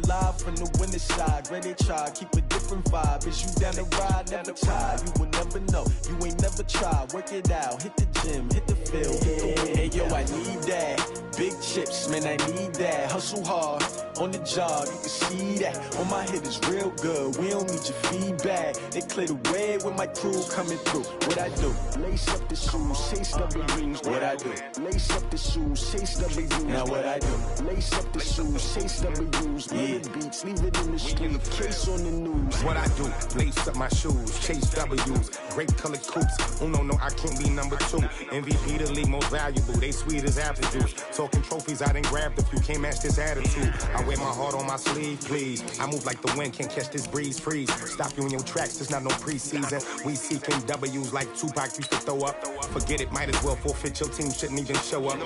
live from the winter side. Ready to try, keep a different vibe. Is you down the ride, never tired. You will never know, you ain't never tried. Work it out, hit the gym, hit the field, hit the wheel. Hey yo, I need that. Big chips, man, I need that. Hustle hard, on the job, you can see that. On my head is real good, we don't need your feedback. They clear the way with my crew coming through. What I do? Lace up the shoes, chase W's. What I do? Lace up the shoes, chase W's. Now what I do? Lace up the shoes, chase W's. Yeah, beats, leave it in the street, case on the news. What I do? Lace up my shoes, chase W's. Grape colored coops. Oh no, I can't be number 2. MVP the league most valuable. They sweet as apple juice. Talking trophies, I done grabbed a few. Can't match this attitude. I wear my heart on my sleeve, please. I move like the wind, can't catch this breeze, freeze. Stop you in your tracks, there's not no preseason. We seeking W's like Tupac used to throw up. Forget it, might as well forfeit. Your team shouldn't even show up.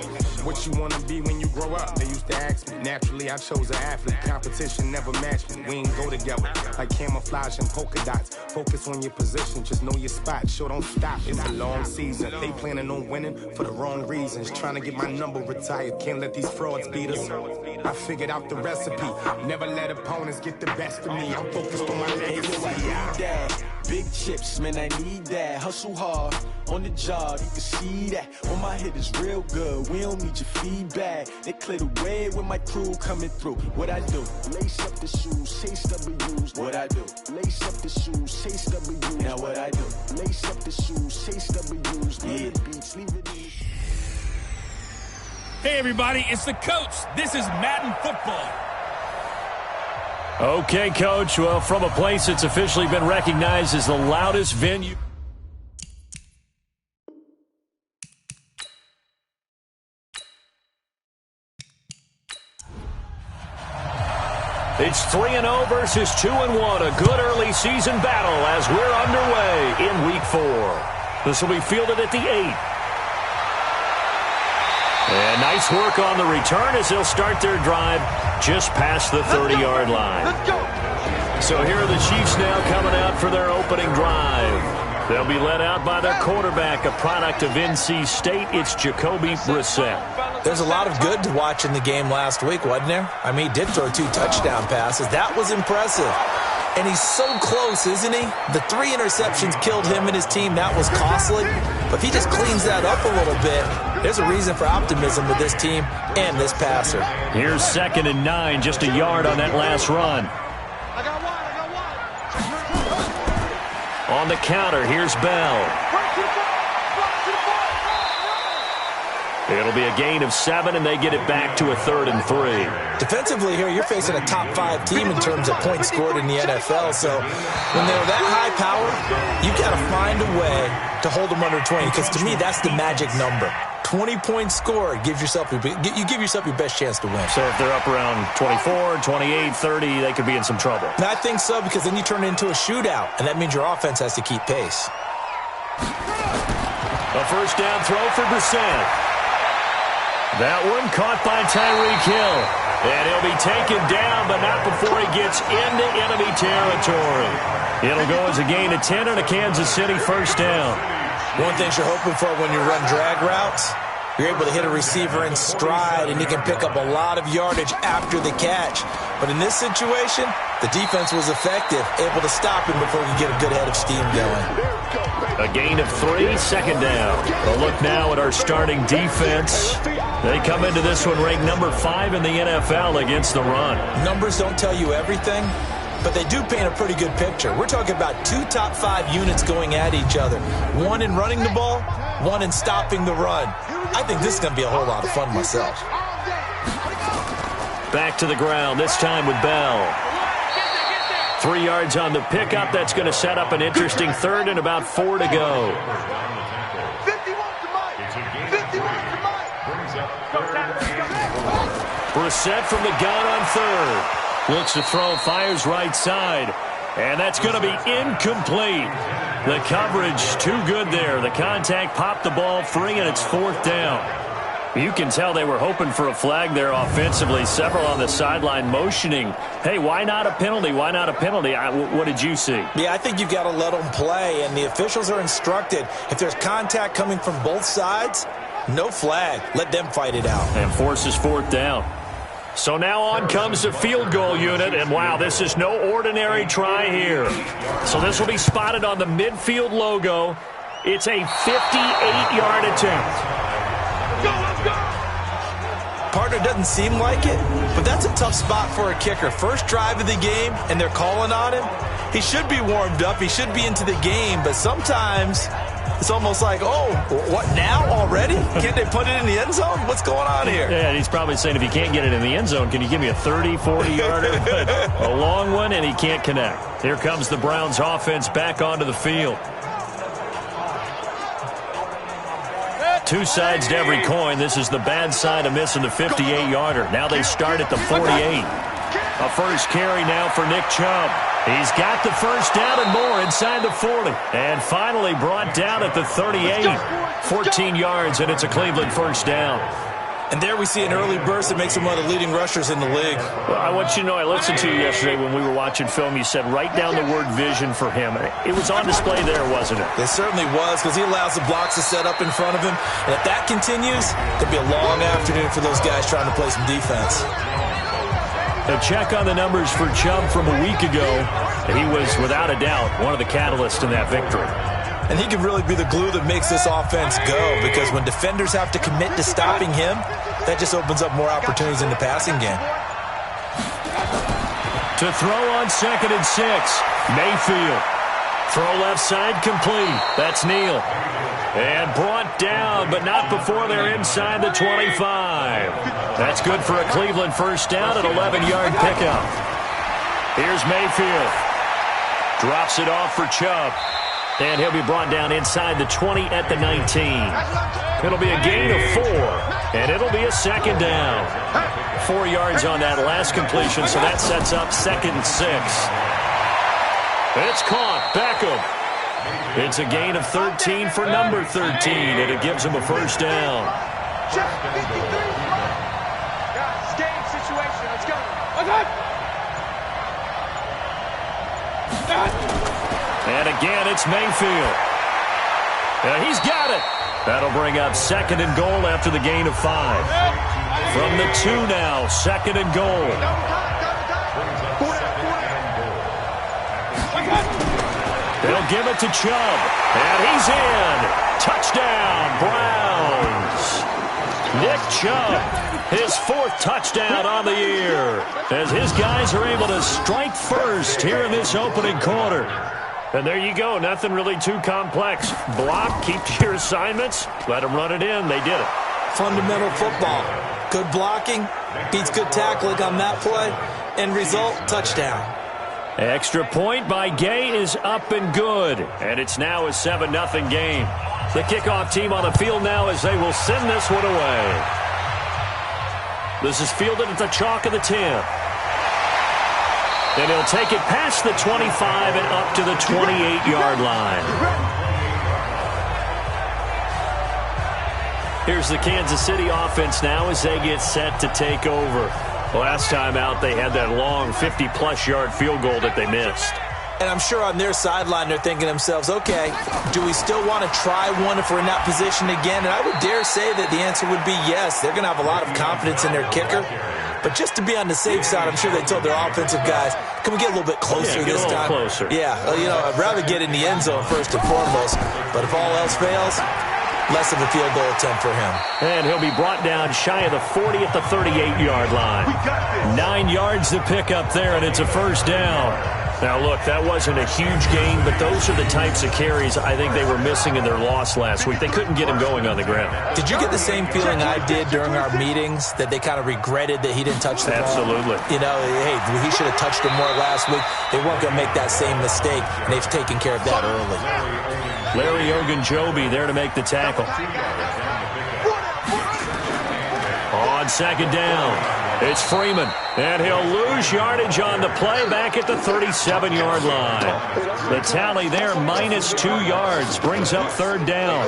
What you wanna be when you grow up? They used to ask me. Naturally, I chose an athlete. Competition never matched me. We ain't go together like camouflage and polka dots. Focus on your position, just know your spot. Sure, don't stop. It's a long season. They planning on winning for the wrong reasons. Trying to get my number retired. Can't let these frauds beat us. I figured out the recipe. Never let opponents get the best of me. I'm focused on my legacy. Big chips, man, I need that. Hustle hard, on the job, you can see that. On my head is real good, we don't need your feedback. They clear the way with my crew coming through. What I do? Lace up the shoes, chase W's. What I do? Lace up the shoes, chase W's. Now what I do? Lace up the shoes, chase W's. Yeah, beats, leave it in. Hey everybody, it's the coach. This is Madden Football. Okay, Coach. Well, from a place that's officially been recognized as the loudest venue. It's 3-0 versus 2-1. A good early season battle as we're underway in Week 4. This will be fielded at the 8. And nice work on the return as they'll start their drive just past the 30-yard line. Let's go. So here are the Chiefs now coming out for their opening drive. They'll be led out by their quarterback, a product of NC State. It's Jacoby Brissett. There's a lot of good to watch in the game last week, wasn't there? I mean, he did throw 2 touchdown passes. That was impressive. And he's so close, isn't he? The 3 interceptions killed him and his team. That was costly. But if he just cleans that up a little bit, there's a reason for optimism with this team and this passer. Here's 2nd and 9, just a yard on that last run. On the counter, here's Bell. It'll be a gain of 7, and they get it back to a 3rd and 3. Defensively here, you're facing a top 5 team in terms of points scored in the NFL. So when they're that high power, you've got to find a way to hold them under 20, because to me, that's the magic number. 20 points scored, you give yourself your best chance to win. So if they're up around 24, 28, 30, they could be in some trouble. And I think so, because then you turn it into a shootout, and that means your offense has to keep pace. A first down throw for Brissett. That one caught by Tyreek Hill. And he'll be taken down, but not before he gets into enemy territory. It'll go as a gain of 10 and a Kansas City first down. One thing you're hoping for when you run drag routes, you're able to hit a receiver in stride, and he can pick up a lot of yardage after the catch. But in this situation, the defense was effective, able to stop him before he could get a good head of steam going. A gain of 3, second down. A look now at our starting defense. They come into this one ranked number 5 in the NFL against the run. Numbers don't tell you everything, but they do paint a pretty good picture. We're talking about 2 top 5 units going at each other. One in running the ball, one in stopping the run. I think this is going to be a whole lot of fun myself. Back to the ground, this time with Bell. 3 yards on the pickup. That's going to set up an interesting 3rd and about 4 to go. Brissett from the gun on 3rd. Looks to throw, fires right side. And that's going to be incomplete. The coverage too good there. The contact popped the ball free, and it's 4th down. You can tell they were hoping for a flag there offensively. Several on the sideline motioning, hey, why not a penalty? Why not a penalty? What did you see? Yeah, I think you've got to let them play, and the officials are instructed. If there's contact coming from both sides, no flag. Let them fight it out. And forces 4th down. So now on comes the field goal unit, and wow, this is no ordinary try here. So this will be spotted on the midfield logo. It's a 58-yard attempt. Partner doesn't seem like it, but that's a tough spot for a kicker. First drive of the game, and they're calling on him. He should be warmed up. He should be into the game, but sometimes it's almost like, oh, what now already? Can't they put it in the end zone? What's going on here? Yeah, and he's probably saying, if you can't get it in the end zone, can you give me a 30, 40-yarder? A long one, and he can't connect. Here comes the Browns offense back onto the field. Two sides to every coin. This is the bad side of missing the 58-yarder. Now they start at the 48. A first carry now for Nick Chubb. He's got the first down and more inside the 40. And finally brought down at the 38. 14 yards, and it's a Cleveland first down. And there we see an early burst that makes him one of the leading rushers in the league. Well, I want you to know, I listened to you yesterday when we were watching film. You said write down the word vision for him. It was on display there, wasn't it? It certainly was, because he allows the blocks to set up in front of him. And if that continues, it'll be a long afternoon for those guys trying to play some defense. A check on the numbers for Chubb from a week ago. He was, without a doubt, one of the catalysts in that victory. And he can really be the glue that makes this offense go, because when defenders have to commit to stopping him, that just opens up more opportunities in the passing game. To throw on 2nd and 6, Mayfield. Throw left side complete. That's Neal. And brought down, but not before they're inside the 25. That's good for a Cleveland first down, an 11-yard pickup. Here's Mayfield. Drops it off for Chubb. And he'll be brought down inside the 20 at the 19. It'll be a gain of 4, and it'll be a second down. 4 yards on that last completion, so that sets up 2nd and 6. It's caught. Beckham. It's a gain of 13 for number 13, and it gives him a first down. Check 53. Guys, game situation. Let's go. And again, it's Mayfield. He's got it. That'll bring up 2nd and goal after the gain of 5. From the 2 now, 2nd and goal. They'll give it to Chubb. And he's in. Touchdown, Browns. Nick Chubb, his 4th touchdown on the year, as his guys are able to strike first here in this opening quarter. And there you go. Nothing really too complex. Block, keep to your assignments, let them run it in. They did it. Fundamental football. Good blocking beats good tackling on that play. End result, touchdown. Extra point by Gay is up and good. And it's now a 7-0 game. The kickoff team on the field now as they will send this one away. This is fielded at the chalk of the 10. And he'll take it past the 25 and up to the 28-yard line. Here's the Kansas City offense now as they get set to take over. Last time out, they had that long 50-plus yard field goal that they missed. And I'm sure on their sideline they're thinking to themselves, okay, do we still want to try one if we're in that position again? And I would dare say that the answer would be yes. They're going to have a lot of confidence in their kicker. But just to be on the safe side, I'm sure they told their offensive guys, can we get a little bit closer this time? Closer. Yeah, you know, I'd rather get in the end zone first and foremost. But if all else fails, less of a field goal attempt for him. And he'll be brought down shy of the 40 at the 38-yard line. 9 yards to pick up there, and it's a first down. Now, look, that wasn't a huge gain, but those are the types of carries I think they were missing in their loss last week. They couldn't get him going on the ground. Did you get the same feeling I did during our meetings, that they kind of regretted that he didn't touch the ball? Absolutely. You know, hey, he should have touched him more last week. They weren't going to make that same mistake, and they've taken care of that early. Larry Ogunjobi there to make the tackle. On 2nd down, it's Freeman. And he'll lose yardage on the play back at the 37-yard line. The tally there, -2 yards, brings up 3rd down.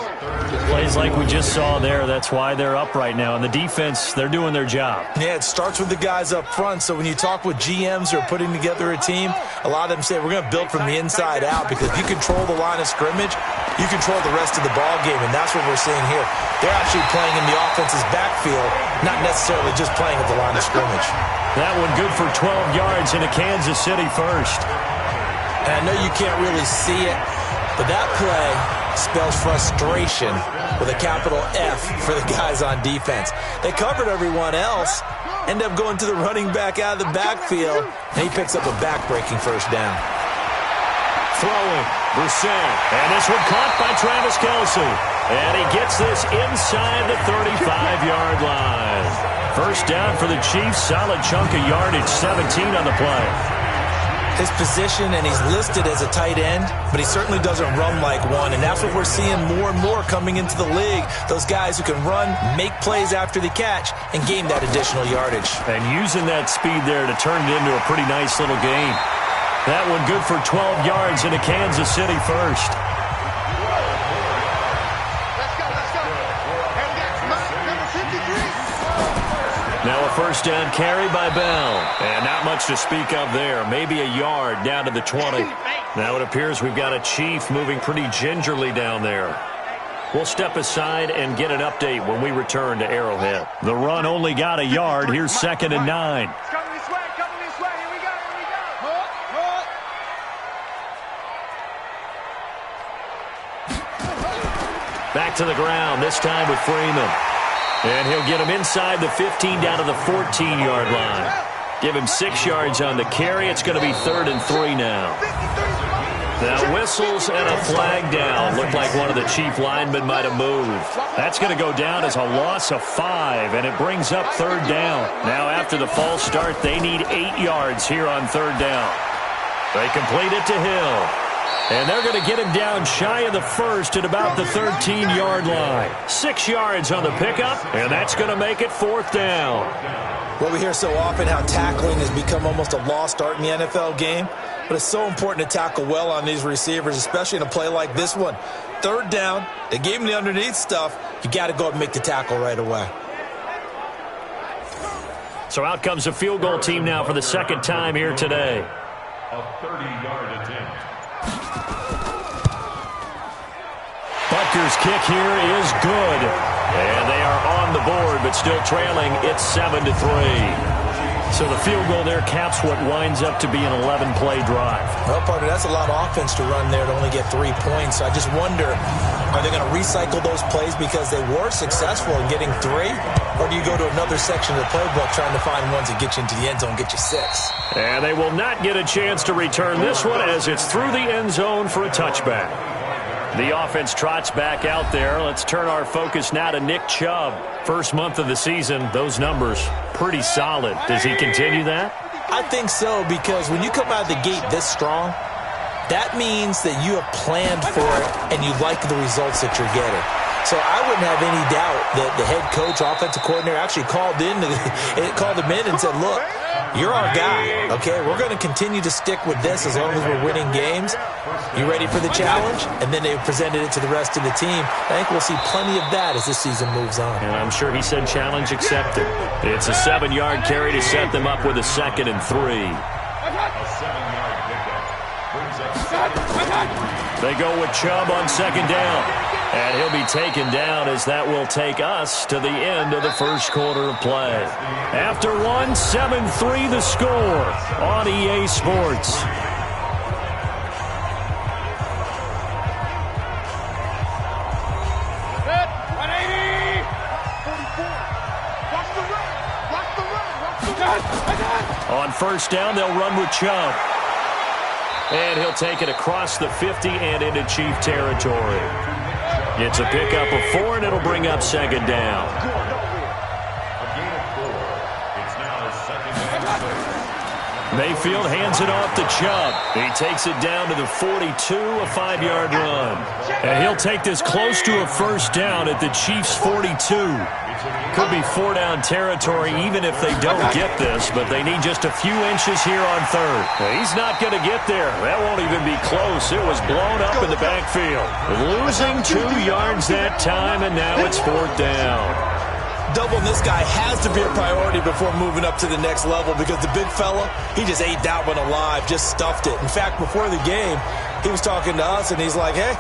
Plays like we just saw there, that's why they're up right now. And the defense, they're doing their job. Yeah, it starts with the guys up front. So when you talk with GMs who are putting together a team, a lot of them say we're going to build from the inside out, because if you control the line of scrimmage, you control the rest of the ball game, and that's what we're seeing here. They're actually playing in the offense's backfield, not necessarily just playing at the line of scrimmage. That one good for 12 yards into Kansas City first. And I know you can't really see it, but that play spells frustration with a capital F for the guys on defense. They covered everyone else, end up going to the running back out of the backfield, and he picks up a back-breaking first down. Throwing, Brissett, and this one caught by Travis Kelce. And he gets this inside the 35-yard line. First down for the Chiefs, solid chunk of yardage, 17 on the play. His position, and he's listed as a tight end, but he certainly doesn't run like one, and that's what we're seeing more and more coming into the league. Those guys who can run, make plays after the catch, and gain that additional yardage. And using that speed there to turn it into a pretty nice little game. That one good for 12 yards into Kansas City first. Now a first down carry by Bell. And not much to speak of there. Maybe a yard down to the 20. Now it appears we've got a Chief moving pretty gingerly down there. We'll step aside and get an update when we return to Arrowhead. The run only got a yard. Here's 2nd and 9. It's coming this way, Here we go. Back to the ground, this time with Freeman. And he'll get him inside the 15 down to the 14-yard line. Give him 6 yards on the carry. It's going to be 3rd and 3 now. Now whistles and a flag down. Looked like one of the Chief linemen might have moved. That's going to go down as a loss of 5, and it brings up 3rd down. Now after the false start, they need 8 yards here on 3rd down. They complete it to Hill. And they're going to get him down shy of the 1st at about the 13-yard line. 6 yards on the pickup, and that's going to make it 4th down. Well, we hear so often how tackling has become almost a lost art in the NFL game, but it's so important to tackle well on these receivers, especially in a play like this one. 3rd down, they gave him the underneath stuff. You got to go and make the tackle right away. So out comes a field goal team now for the 2nd time here today. A 30-yard attempt. Butker's kick here is good. And they are on the board, but still trailing. It's 7-3. So the field goal there caps what winds up to be an 11-play drive. Well, partner, that's a lot of offense to run there to only get 3 points. So I just wonder, are they going to recycle those plays because they were successful in getting 3? Or do you go to another section of the playbook trying to find ones that get you into the end zone, get you 6? And they will not get a chance to return this one as it's through the end zone for a touchback. The offense trots back out there. Let's turn our focus now to Nick Chubb. First month of the season, those numbers pretty solid. Does he continue that? I think so, because when you come out of the gate this strong, that means that you have planned for it and you like the results that you're getting. So I wouldn't have any doubt that the head coach, offensive coordinator, actually called him in and said, look, you're our guy, okay? We're going to continue to stick with this as long as we're winning games. You ready for the challenge? And then they presented it to the rest of the team. I think we'll see plenty of that as this season moves on. And I'm sure he said challenge accepted. It's a 7-yard carry to set them up with a 2nd and 3. They go with Chubb on 2nd down. And he'll be taken down as that will take us to the end of the first quarter of play. After 1, 7-3 the score on EA Sports. On first down, they'll run with Chubb. And he'll take it across the 50 and into Chief territory. It's a pickup of 4, and it'll bring up 2nd down. Mayfield hands it off to Chubb. He takes it down to the 42, a 5-yard run. And he'll take this close to a first down at the Chiefs' 42. Could be 4-down territory even if they don't get this, but they need just a few inches here on 3rd. He's not going to get there. That won't even be close. It was blown up in the backfield. Losing 2 yards that time, and now it's 4th down. Doubling this guy has to be a priority before moving up to the next level, because the big fella, he just ate that one alive, just stuffed it. In fact, before the game, he was talking to us, and he's like, hey,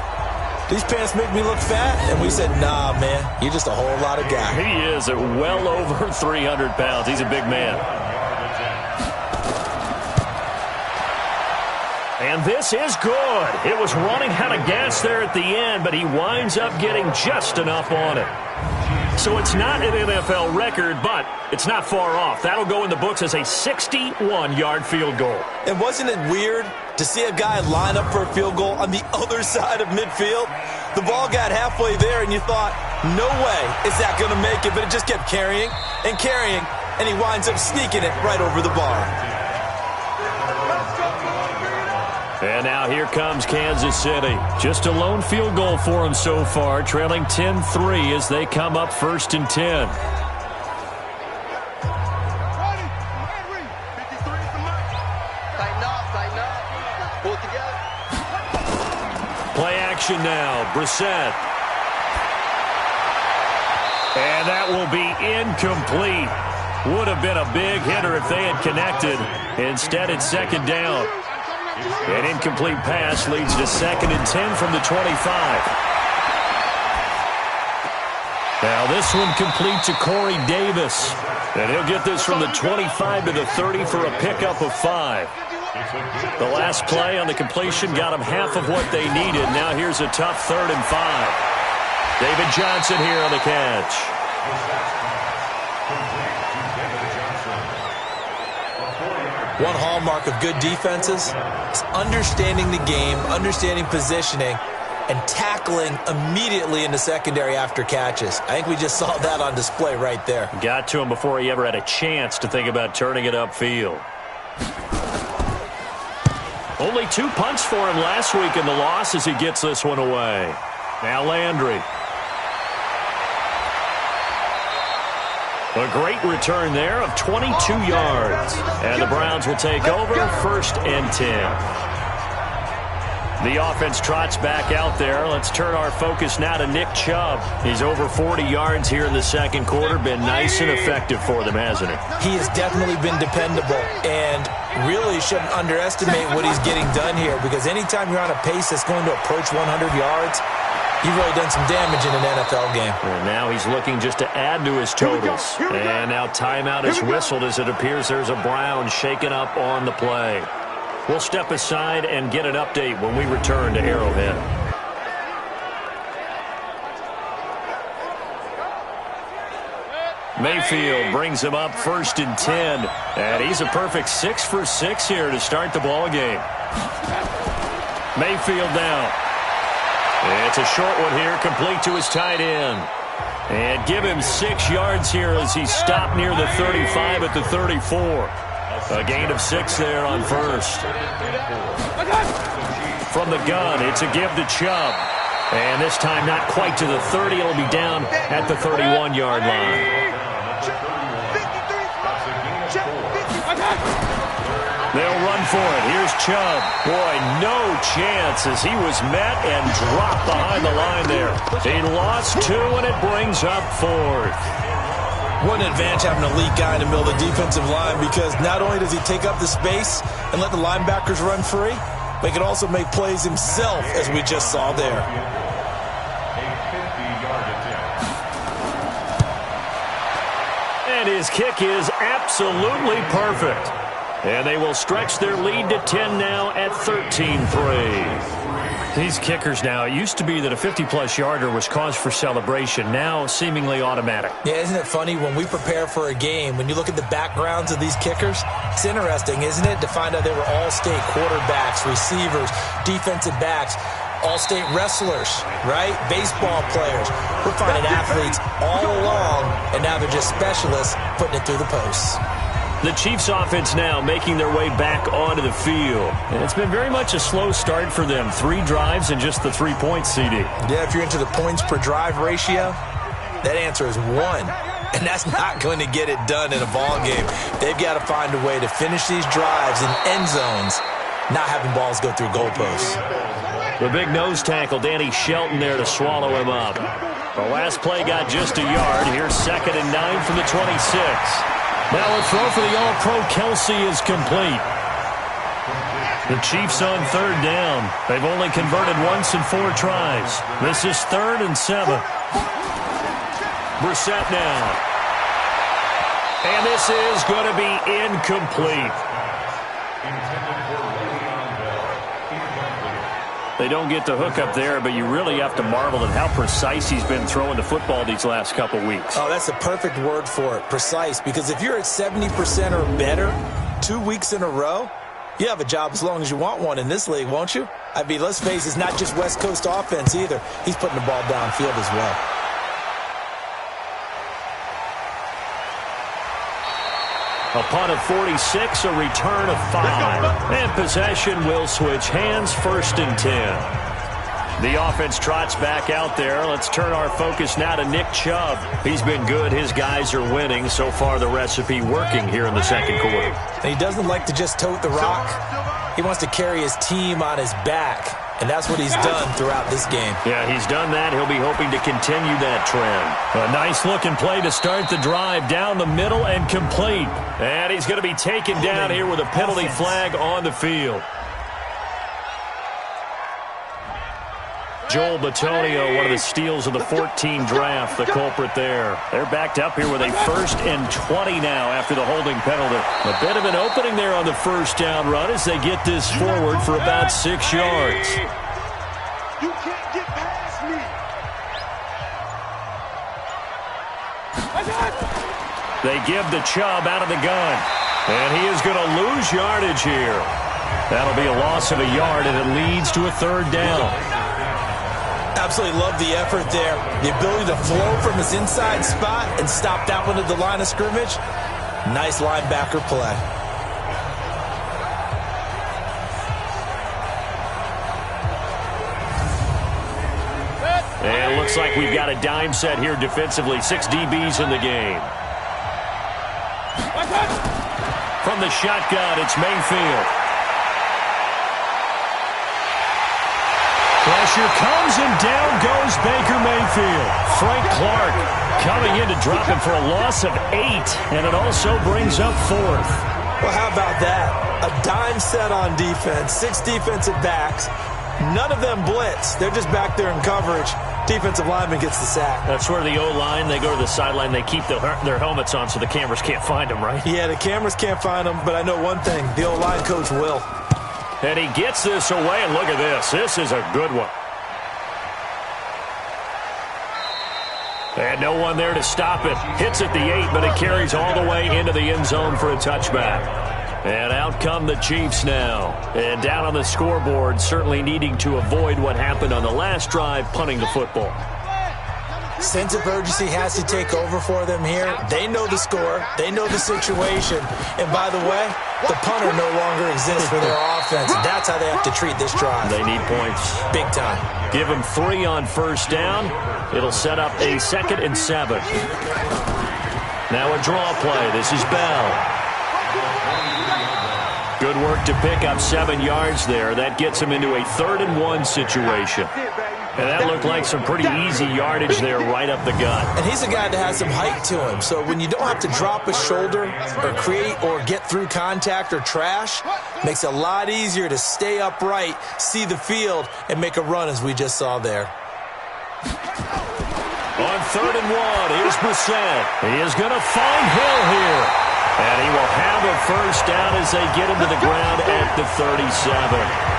these pants make me look fat. And we said, nah, man, you're just a whole lot of guy. He is at well over 300 pounds. He's a big man. And this is good. It was running out of gas there at the end, but he winds up getting just enough on it. So it's not an NFL record, but it's not far off. That'll go in the books as a 61-yard field goal. And wasn't it weird to see a guy line up for a field goal on the other side of midfield? The ball got halfway there, and you thought, no way is that going to make it, but it just kept carrying, and he winds up sneaking it right over the bar. And now here comes Kansas City. Just a lone field goal for them so far, trailing 10-3 as they come up 1st and 10. Play action now, Brissett. And that will be incomplete. Would have been a big hitter if they had connected. Instead, it's 2nd down. An incomplete pass leads to 2nd and 10 from the 25. Now this one complete to Corey Davis. And he'll get this from the 25 to the 30 for a pickup of 5. The last play on the completion got them half of what they needed. Now here's a tough 3rd and 5. David Johnson here on the catch. One hallmark of good defenses is understanding the game, understanding positioning, and tackling immediately in the secondary after catches. I think we just saw that on display right there. Got to him before he ever had a chance to think about turning it upfield. Only 2 punts for him last week in the loss as he gets this one away. Now Landry. A great return there of 22 yards. And the Browns will take over 1st and 10. The offense trots back out there. Let's turn our focus now to Nick Chubb. He's over 40 yards here in the 2nd quarter. Been nice and effective for them, hasn't he? He has definitely been dependable and really shouldn't underestimate what he's getting done here, because anytime you're on a pace that's going to approach 100 yards, you've really done some damage in an NFL game. And now he's looking just to add to his totals. And now timeout is whistled as it appears there's a Brown shaken up on the play. We'll step aside and get an update when we return to Arrowhead. Mayfield brings him up 1st and 10. And he's a perfect 6 for 6 here to start the ball game. Mayfield now. It's a short one here, complete to his tight end. And give him 6 yards here as he stopped near the 35 at the 34. A gain of 6 there on 1st. From the gun, it's a give to Chubb. And this time not quite to the 30. It'll be down at the 31-yard line. They'll run for it. Here's Chubb. Boy, no chance as he was met and dropped behind the line there. He lost 2, and it brings up 4th. What an advantage having an elite guy in the middle of the defensive line, because not only does he take up the space and let the linebackers run free, but he can also make plays himself, as we just saw there. And his kick is absolutely perfect. And they will stretch their lead to 10 now at 13-3. These kickers now, it used to be that a 50-plus yarder was cause for celebration. Now seemingly automatic. Yeah, isn't it funny when we prepare for a game, when you look at the backgrounds of these kickers, it's interesting, isn't it, to find out they were all-state quarterbacks, receivers, defensive backs, all-state wrestlers, right? Baseball players. We're finding athletes all along, and now they're just specialists putting it through the posts. The Chiefs offense now making their way back onto the field. And it's been very much a slow start for them. 3 drives and just the 3 points, CD. Yeah, if you're into the points per drive ratio, that answer is 1. And that's not going to get it done in a ball game. They've got to find a way to finish these drives in end zones, not having balls go through goalposts. The big nose tackle, Danny Shelton, there to swallow him up. The last play got just a yard. Here's 2nd and 9 from the 26. Now a throw for the All-Pro Kelsey is complete. The Chiefs on 3rd down. They've only converted once in 4 tries. This is 3rd and 7. Brissett now. And this is going to be incomplete. They don't get the hook up there, but you really have to marvel at how precise he's been throwing the football these last couple weeks. Oh, that's the perfect word for it, precise. Because if you're at 70% or better 2 weeks in a row, you have a job as long as you want one in this league, won't you? I mean, let's face it, it's not just West Coast offense either. He's putting the ball downfield as well. A punt of 46, a return of 5. And possession will switch hands, 1st and 10. The offense trots back out there. Let's turn our focus now to Nick Chubb. He's been good. His guys are winning. So far, the recipe working here in the 2nd quarter. And he doesn't like to just tote the rock. He wants to carry his team on his back. And that's what he's done throughout this game. Yeah, he's done that. He'll be hoping to continue that trend. A nice-looking play to start the drive down the middle and complete. And he's going to be taken down here with a penalty flag on the field. Joel Bitonio, one of the steals of the 14 draft, the culprit there. They're backed up here with a 1st and 20 now after the holding penalty. A bit of an opening there on the 1st down run as they get this forward for about 6 yards. You can't get past me. They give the Chubb out of the gun. And he is going to lose yardage here. That'll be a loss of a yard, and it leads to a 3rd down. Absolutely love the effort there. The ability to flow from his inside spot and stop that one at the line of scrimmage. Nice linebacker play. And it looks like we've got a dime set here defensively. 6 DBs in the game. From the shotgun, it's Mayfield. Pressure comes, and down goes Baker Mayfield. Frank Clark coming in to drop him for a loss of 8, and it also brings up 4th. Well, how about that? A dime set on defense, 6 defensive backs. None of them blitz. They're just back there in coverage. Defensive lineman gets the sack. That's where the O-line, they go to the sideline, they keep their helmets on so the cameras can't find them, right? Yeah, the cameras can't find them, but I know one thing. The O-line coach will. And he gets this away, and look at this. This is a good one. And no one there to stop it. Hits at the 8, but it carries all the way into the end zone for a touchback. And out come the Chiefs now. And down on the scoreboard, certainly needing to avoid what happened on the last drive, punting the football. Sense of urgency has to take over for them here. They know the score. They know the situation. And by the way, the punter no longer exists for their offense. That's how they have to treat this drive. They need points. Big time. Give them 3 on 1st down. It'll set up a 2nd and 7. Now a draw play. This is Bell. Good work to pick up 7 yards there. That gets him into a 3rd and 1 situation. And that looked like some pretty easy yardage there right up the gut. And he's a guy that has some height to him. So when you don't have to drop a shoulder or create or get through contact or trash, makes it a lot easier to stay upright, see the field, and make a run as we just saw there. On 3rd and 1, here's Brissett. He is going to find Hill here. And he will have a 1st down as they get him to the ground at the 37.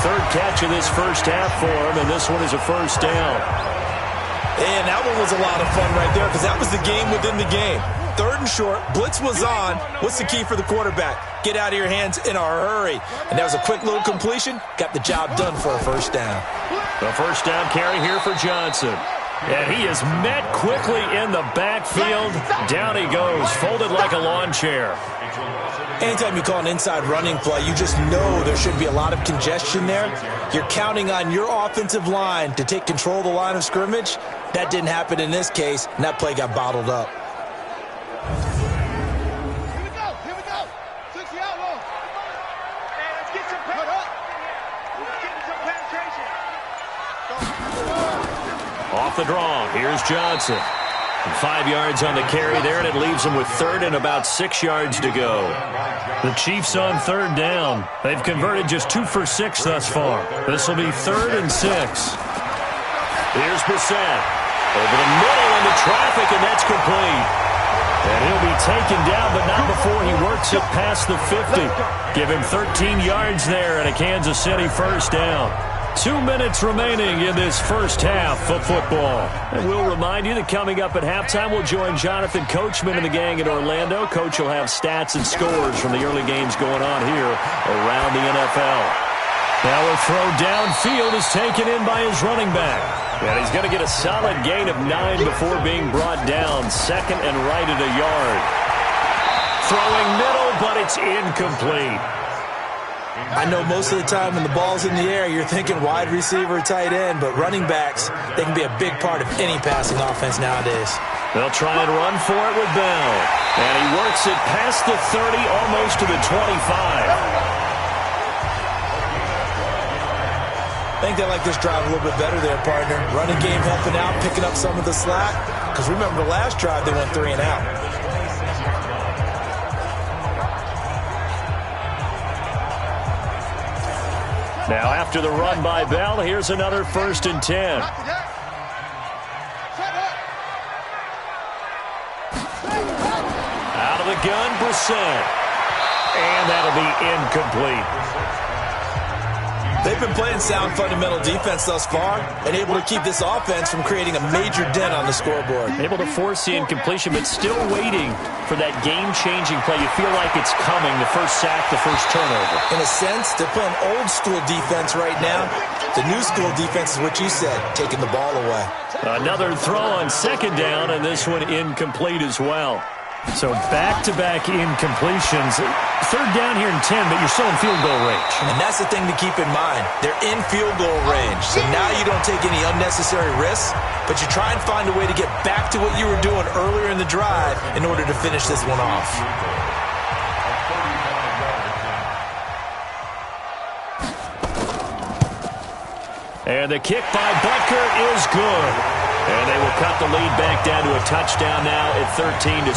3rd catch of this 1st half for him, and this one is a 1st down. And that one was a lot of fun right there because that was the game within the game. 3rd and short, blitz was on. What's the key for the quarterback? Get out of your hands in a hurry. And that was a quick little completion. Got the job done for a 1st down. The 1st down carry here for Johnson. And he is met quickly in the backfield. Down he goes, folded like a lawn chair. Anytime you call an inside running play, you just know there should be a lot of congestion there. You're counting on your offensive line to take control of the line of scrimmage. That didn't happen in this case, and that play got bottled up. Here we go. 60 out low. Hey, let's get some penetration. Off the draw, here's Johnson. 5 yards on the carry there, and it leaves them with third and about 6 yards to go. The Chiefs on third down. They've converted just 2 for 6 thus far. This will be 3rd and 6. Here's Brissett. Over the middle in the traffic, and that's complete. And he'll be taken down, but not before he works it past the 50. Give him 13 yards there and a Kansas City first down. 2 minutes remaining in this first half of football. And we'll remind you that coming up at halftime, we'll join Jonathan Coachman and the gang in Orlando. Coach will have stats and scores from the early games going on here around the NFL. Now a throw downfield is taken in by his running back. And he's going to get a solid gain of 9 before being brought down. 2nd and right at a yard. Throwing middle, but it's incomplete. I know most of the time when the ball's in the air, you're thinking wide receiver, tight end, but running backs, they can be a big part of any passing offense nowadays. They'll try and run for it with Bell. And he works it past the 30, almost to the 25. I think they like this drive a little bit better there, partner. Running game helping out, picking up some of the slack. Because remember the last drive, they went 3 and out. Now after the run by Bell, here's another 1st and 10. Out of the gun, Brissett. And that'll be incomplete. They've been playing sound fundamental defense thus far and able to keep this offense from creating a major dent on the scoreboard. Able to force the incompletion, but still waiting for that game-changing play. You feel like it's coming, the first sack, the first turnover. In a sense, they're playing old-school defense right now. The new-school defense is what you said, taking the ball away. Another throw on 2nd down, and this one incomplete as well. So back-to-back incompletions. 3rd down here in 10, but you're still in field goal range. And that's the thing to keep in mind. They're in field goal range. So now you don't take any unnecessary risks, but you try and find a way to get back to what you were doing earlier in the drive in order to finish this one off. And the kick by Butker is good. And they will cut the lead back down to a touchdown now at 13-6.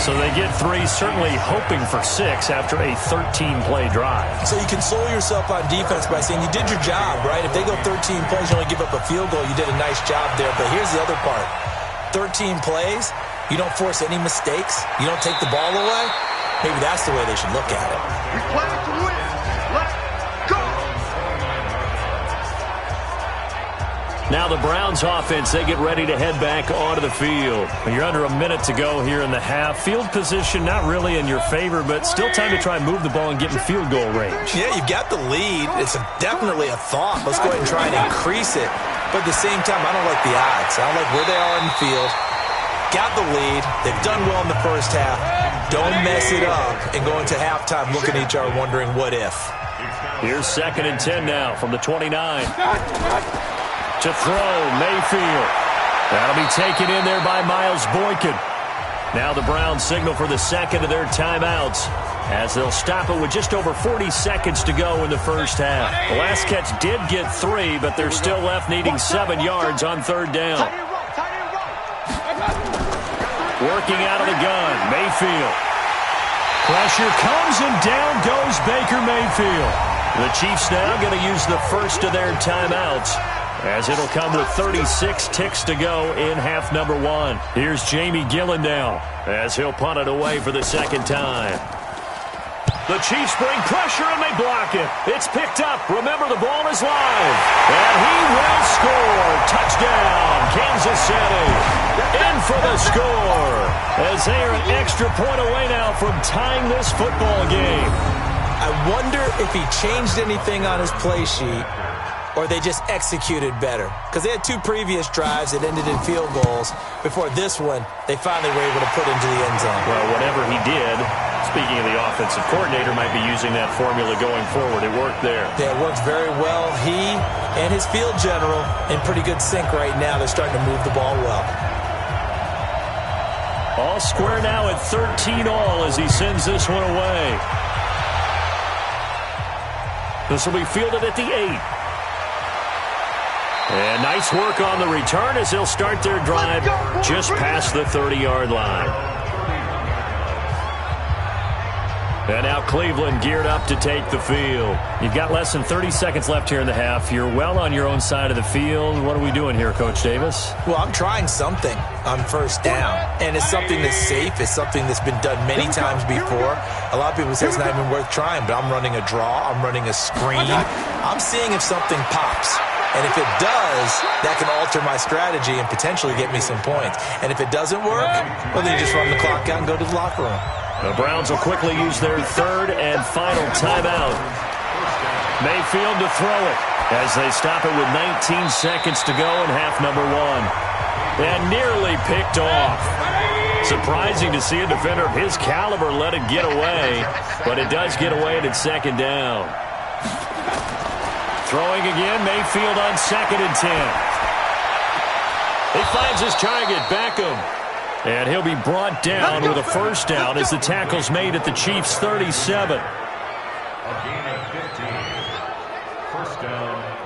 So they get 3, certainly hoping for 6 after a 13-play drive. So you console yourself on defense by saying you did your job, right? If they go 13 plays, you only give up a field goal, you did a nice job there. But here's the other part. 13 plays, you don't force any mistakes, you don't take the ball away. Maybe that's the way they should look at it. We play to win. Let's go! Now the Browns offense, they get ready to head back onto the field. You're under a minute to go here in the half. Field position not really in your favor, but still time to try and move the ball and get in field goal range. Yeah, you've got the lead. It's definitely a thought. Let's go ahead and try and increase it. But at the same time, I don't like the odds. I don't like where they are in the field. Got the lead. They've done well in the first half. Don't mess it up and go into halftime looking at each other wondering what if. Here's 2nd and 10 now from the 29. To throw, Mayfield. That'll be taken in there by Miles Boykin. Now the Browns signal for the 2nd of their timeouts as they'll stop it with just over 40 seconds to go in the first half. The last catch did get 3, but they're still left needing 7 yards on 3rd down. Working out of the gun, Mayfield. Pressure comes and down goes Baker Mayfield. The Chiefs now going to use the first of their timeouts, as it'll come with 36 ticks to go in half number 1. Here's Jamie Gillendow as he'll punt it away for the 2nd time. The Chiefs bring pressure and they block it. It's picked up. Remember, the ball is live. And he will score. Touchdown, Kansas City. In for the score, as they are an extra point away now from tying this football game. I wonder if he changed anything on his play sheet, or they just executed better. Because they had 2 previous drives that ended in field goals. Before this one, they finally were able to put into the end zone. Well, whatever he did, speaking of the offensive coordinator, might be using that formula going forward. It worked there. Yeah, it works very well. He and his field general in pretty good sync right now. They're starting to move the ball well. All square now at 13-all as he sends this one away. This will be fielded at the 8. And nice work on the return as they'll start their drive just past the 30-yard line. And now Cleveland geared up to take the field. You've got less than 30 seconds left here in the half. You're well on your own side of the field. What are we doing here, Coach Davis? Well, I'm trying something on first down. And it's something that's safe. It's something that's been done many times before. A lot of people say it's not even worth trying, but I'm running a draw. I'm running a screen. I'm seeing if something pops. And if it does, that can alter my strategy and potentially get me some points. And if it doesn't work, well, then you just run the clock out and go to the locker room. The Browns will quickly use their third and final timeout. Mayfield to throw it as they stop it with 19 seconds to go in half number one. And nearly picked off. Surprising to see a defender of his caliber let it get away, but it does get away and it's second down. Throwing again, Mayfield on 2nd and 10. He finds his target, Beckham. And he'll be brought down with a first down as the tackle's made at the Chiefs' 37. First down,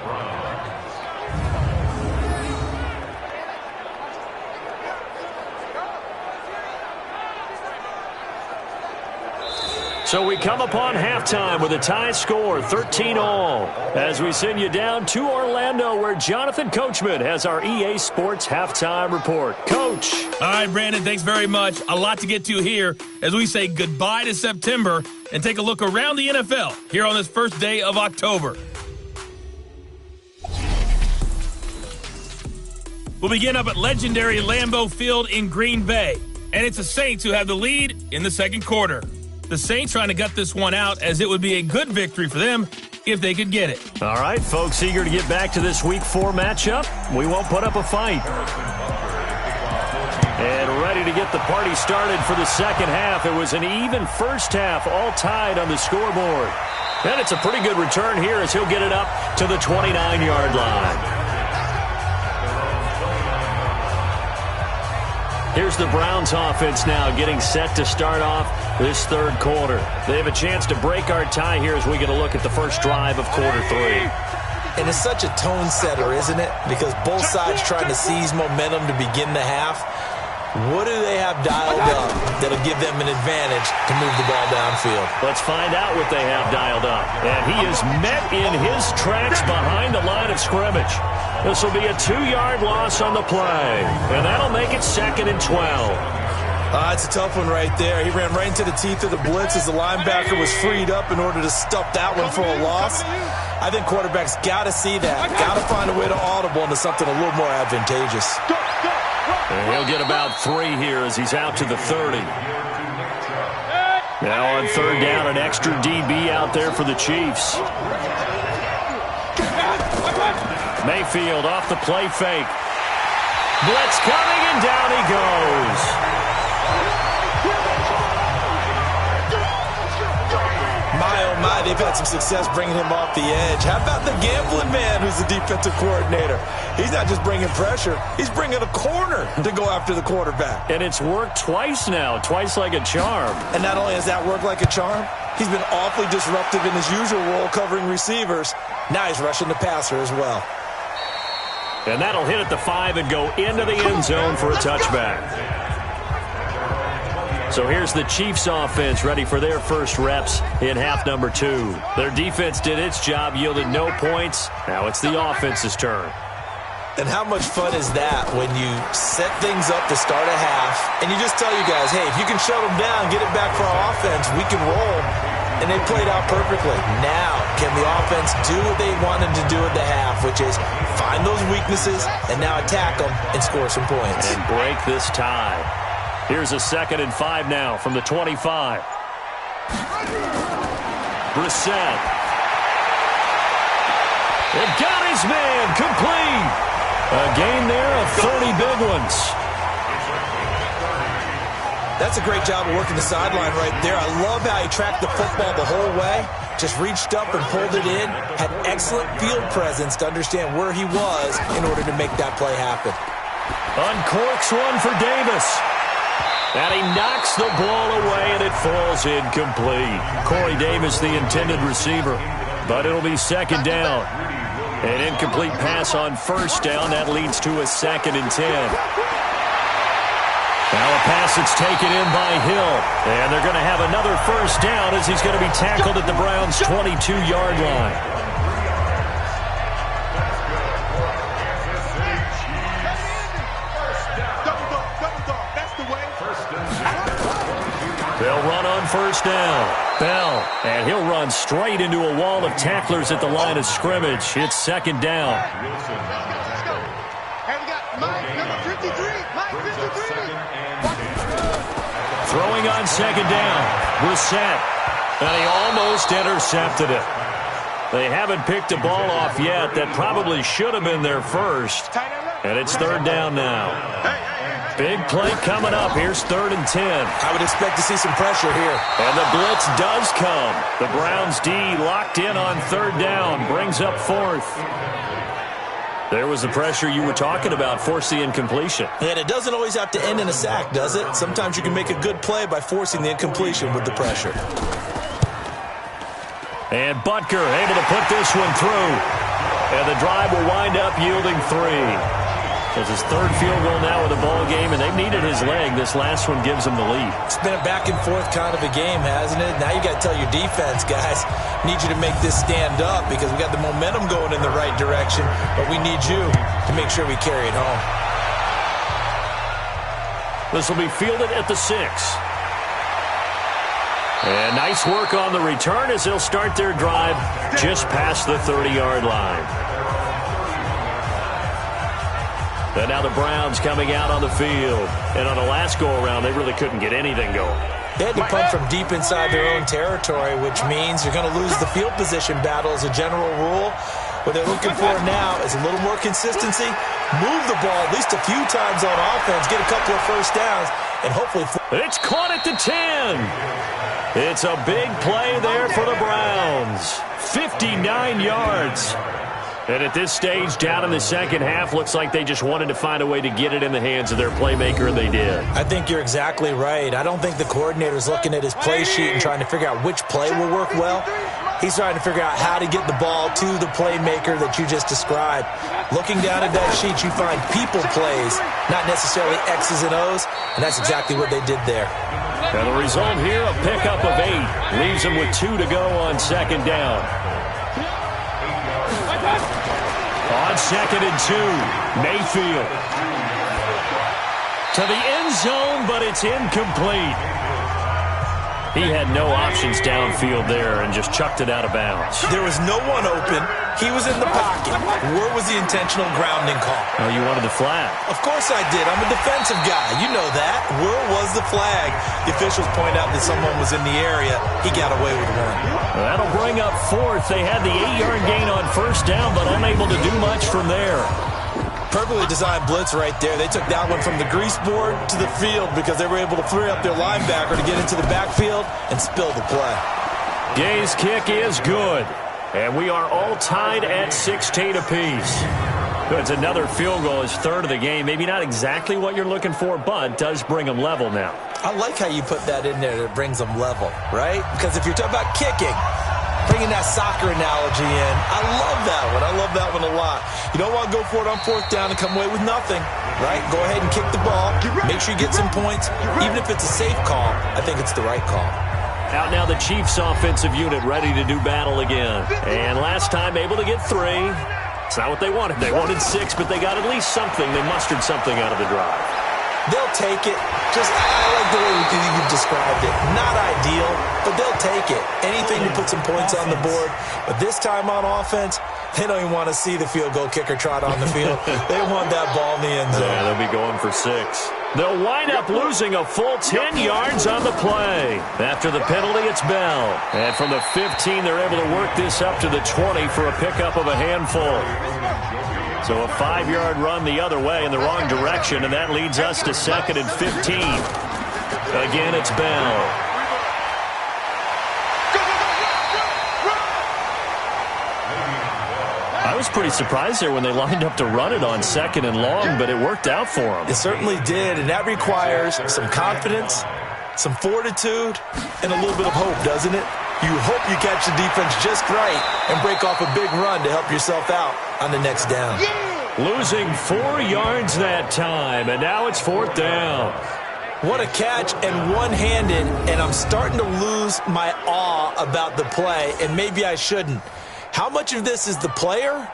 So we come upon halftime with a tie score, 13-all, as we send you down to Orlando, where Jonathan Coachman has our EA Sports halftime report. Coach. All right, Brandon, thanks very much. A lot to get to here as we say goodbye to September and take a look around the NFL here on this first day of October. We'll begin up at legendary Lambeau Field in Green Bay, and it's the Saints who have the lead in the second quarter. The Saints trying to gut this one out as it would be a good victory for them if they could get it. All right, folks, eager to get back to this Week 4 matchup. We won't put up a fight. And ready to get the party started for the second half. It was an even first half, all tied on the scoreboard. And it's a pretty good return here as he'll get it up to the 29-yard line. Here's the Browns offense now getting set to start off this third quarter. They have a chance to break our tie here as we get a look at the first drive of quarter 3. And it's such a tone setter, isn't it? Because both sides trying to seize momentum to begin the half. What do they have dialed up that'll give them an advantage to move the ball downfield? Let's find out what they have dialed up. And he is met in his tracks behind the line of scrimmage. This will be a 2-yard loss on the play. And that'll make it 2nd and 12. It's a tough one right there. He ran right into the teeth of the blitz as the linebacker was freed up in order to stuff that one for a loss. I think quarterbacks got to see that. Got to find a way to audible into something a little more advantageous. And he'll get about 3 here as he's out to the 30. Now on third down, an extra DB out there for the Chiefs. Mayfield off the play fake. Blitz coming, and down he goes. My, they've had some success bringing him off the edge. How about the gambling man who's the defensive coordinator? He's not just bringing pressure. He's bringing a corner to go after the quarterback. And it's worked twice now, twice like a charm. And not only has that worked like a charm, he's been awfully disruptive in his usual role covering receivers. Now he's rushing the passer as well. And that'll hit at the 5 and go into the end zone for a touchback. So here's the Chiefs offense ready for their first reps in half number 2. Their defense did its job, yielded no points. Now it's the offense's turn. And how much fun is that when you set things up to start a half and you just tell you guys, hey, if you can shut them down, get it back for our offense, we can roll. And they played out perfectly. Now, can the offense do what they wanted to do at the half, which is find those weaknesses and now attack them and score some points. And break this tie. Here's a 2nd and 5 now from the 25. Brissett. And got his man complete. A gain there of 30 big ones. That's a great job of working the sideline right there. I love how he tracked the football the whole way. Just reached up and pulled it in. Had excellent field presence to understand where he was in order to make that play happen. Uncorks one for Davis. And he knocks the ball away, and it falls incomplete. Corey Davis, the intended receiver. But it'll be 2nd down. An incomplete pass on first down. That leads to a 2nd and 10. Now a pass that's taken in by Hill. And they're going to have another first down as he's going to be tackled at the Browns' 22-yard line. They'll run on first down. Bell, and he'll run straight into a wall of tacklers at the line of scrimmage. It's 2nd down. Let's go. Hey, we got Mike, number 53. Mike, 53. Throwing on 2nd down. Brissett. And he almost intercepted it. They haven't picked a ball off yet. That probably should have been their first. And it's 3rd down now. Big play coming up. Here's 3rd and 10. I would expect to see some pressure here. And the blitz does come. The Browns D locked in on 3rd down. Brings up 4th. There was the pressure you were talking about. Force the incompletion. And it doesn't always have to end in a sack, does it? Sometimes you can make a good play by forcing the incompletion with the pressure. And Butker able to put this one through. And the drive will wind up yielding 3. It's his 3rd field goal now in the ball game, and they've needed his leg. This last one gives them the lead. It's been a back-and-forth kind of a game, hasn't it? Now you got to tell your defense, guys, need you to make this stand up because we got the momentum going in the right direction, but we need you to make sure we carry it home. This will be fielded at the 6. And nice work on the return as they'll start their drive just past the 30-yard line. And now the Browns coming out on the field. And on the last go-around, they really couldn't get anything going. They had to punt from deep inside their own territory, which means you're going to lose the field position battle as a general rule. What they're looking for now is a little more consistency, move the ball at least a few times on offense, get a couple of first downs, and hopefully... It's caught at the 10. It's a big play there for the Browns. 59 yards. And at this stage, down in the second half, looks like they just wanted to find a way to get it in the hands of their playmaker, and they did. I think you're exactly right. I don't think the coordinator's looking at his play sheet and trying to figure out which play will work well. He's trying to figure out how to get the ball to the playmaker that you just described. Looking down at that sheet, you find people plays, not necessarily X's and O's, and that's exactly what they did there. And the result here, a pickup of 8. Leaves them with 2 to go on 2nd down. On 2nd and 2, Mayfield. To the end zone, but it's incomplete. He had no options downfield there and just chucked it out of bounds. There was no one open. He was in the pocket. Where was the intentional grounding call? Oh, you wanted the flag. Of course I did. I'm a defensive guy. You know that. Where was the flag? The officials point out that someone was in the area. He got away with one. Well, that'll bring up 4th. They had the 8-yard gain on first down, but unable to do much from there. Perfectly designed blitz right there. They took that one from the grease board to the field because they were able to free up their linebacker to get into the backfield and spill the play. Gay's kick is good. And we are all tied at 16 apiece. It's another field goal, his 3rd of the game. Maybe not exactly what you're looking for, but does bring them level now. I like how you put that in there that brings them level, right? Because if you're talking about kicking, bringing that soccer analogy in, I love that one. I love that one a lot. You don't want to go for it on 4th down and come away with nothing, right? Go ahead and kick the ball. Make sure you get some points. Even if it's a safe call, I think it's the right call. Out now the Chiefs offensive unit ready to do battle again. And last time able to get 3. It's not what they wanted. They wanted 6, but they got at least something. They mustered something out of the drive. They'll take it. I like the way you've described it. Not ideal, but they'll take it. Anything to put some points on the board. But this time on offense, they don't even want to see the field goal kicker trot on the field. They want that ball in the end zone. Yeah, they'll be going for 6. They'll wind up losing a full 10 yards on the play. After the penalty, it's Bell. And from the 15, they're able to work this up to the 20 for a pickup of a handful. So a 5-yard run the other way in the wrong direction, and that leads us to 2nd and 15. Again, it's Bell. I was pretty surprised there when they lined up to run it on 2nd and long, but it worked out for them. It certainly did, and that requires some confidence, some fortitude, and a little bit of hope, doesn't it? You hope you catch the defense just right and break off a big run to help yourself out on the next down. Losing 4 yards that time, and now it's 4th down. What a catch, and one-handed, and I'm starting to lose my awe about the play, and maybe I shouldn't. How much of this is the player?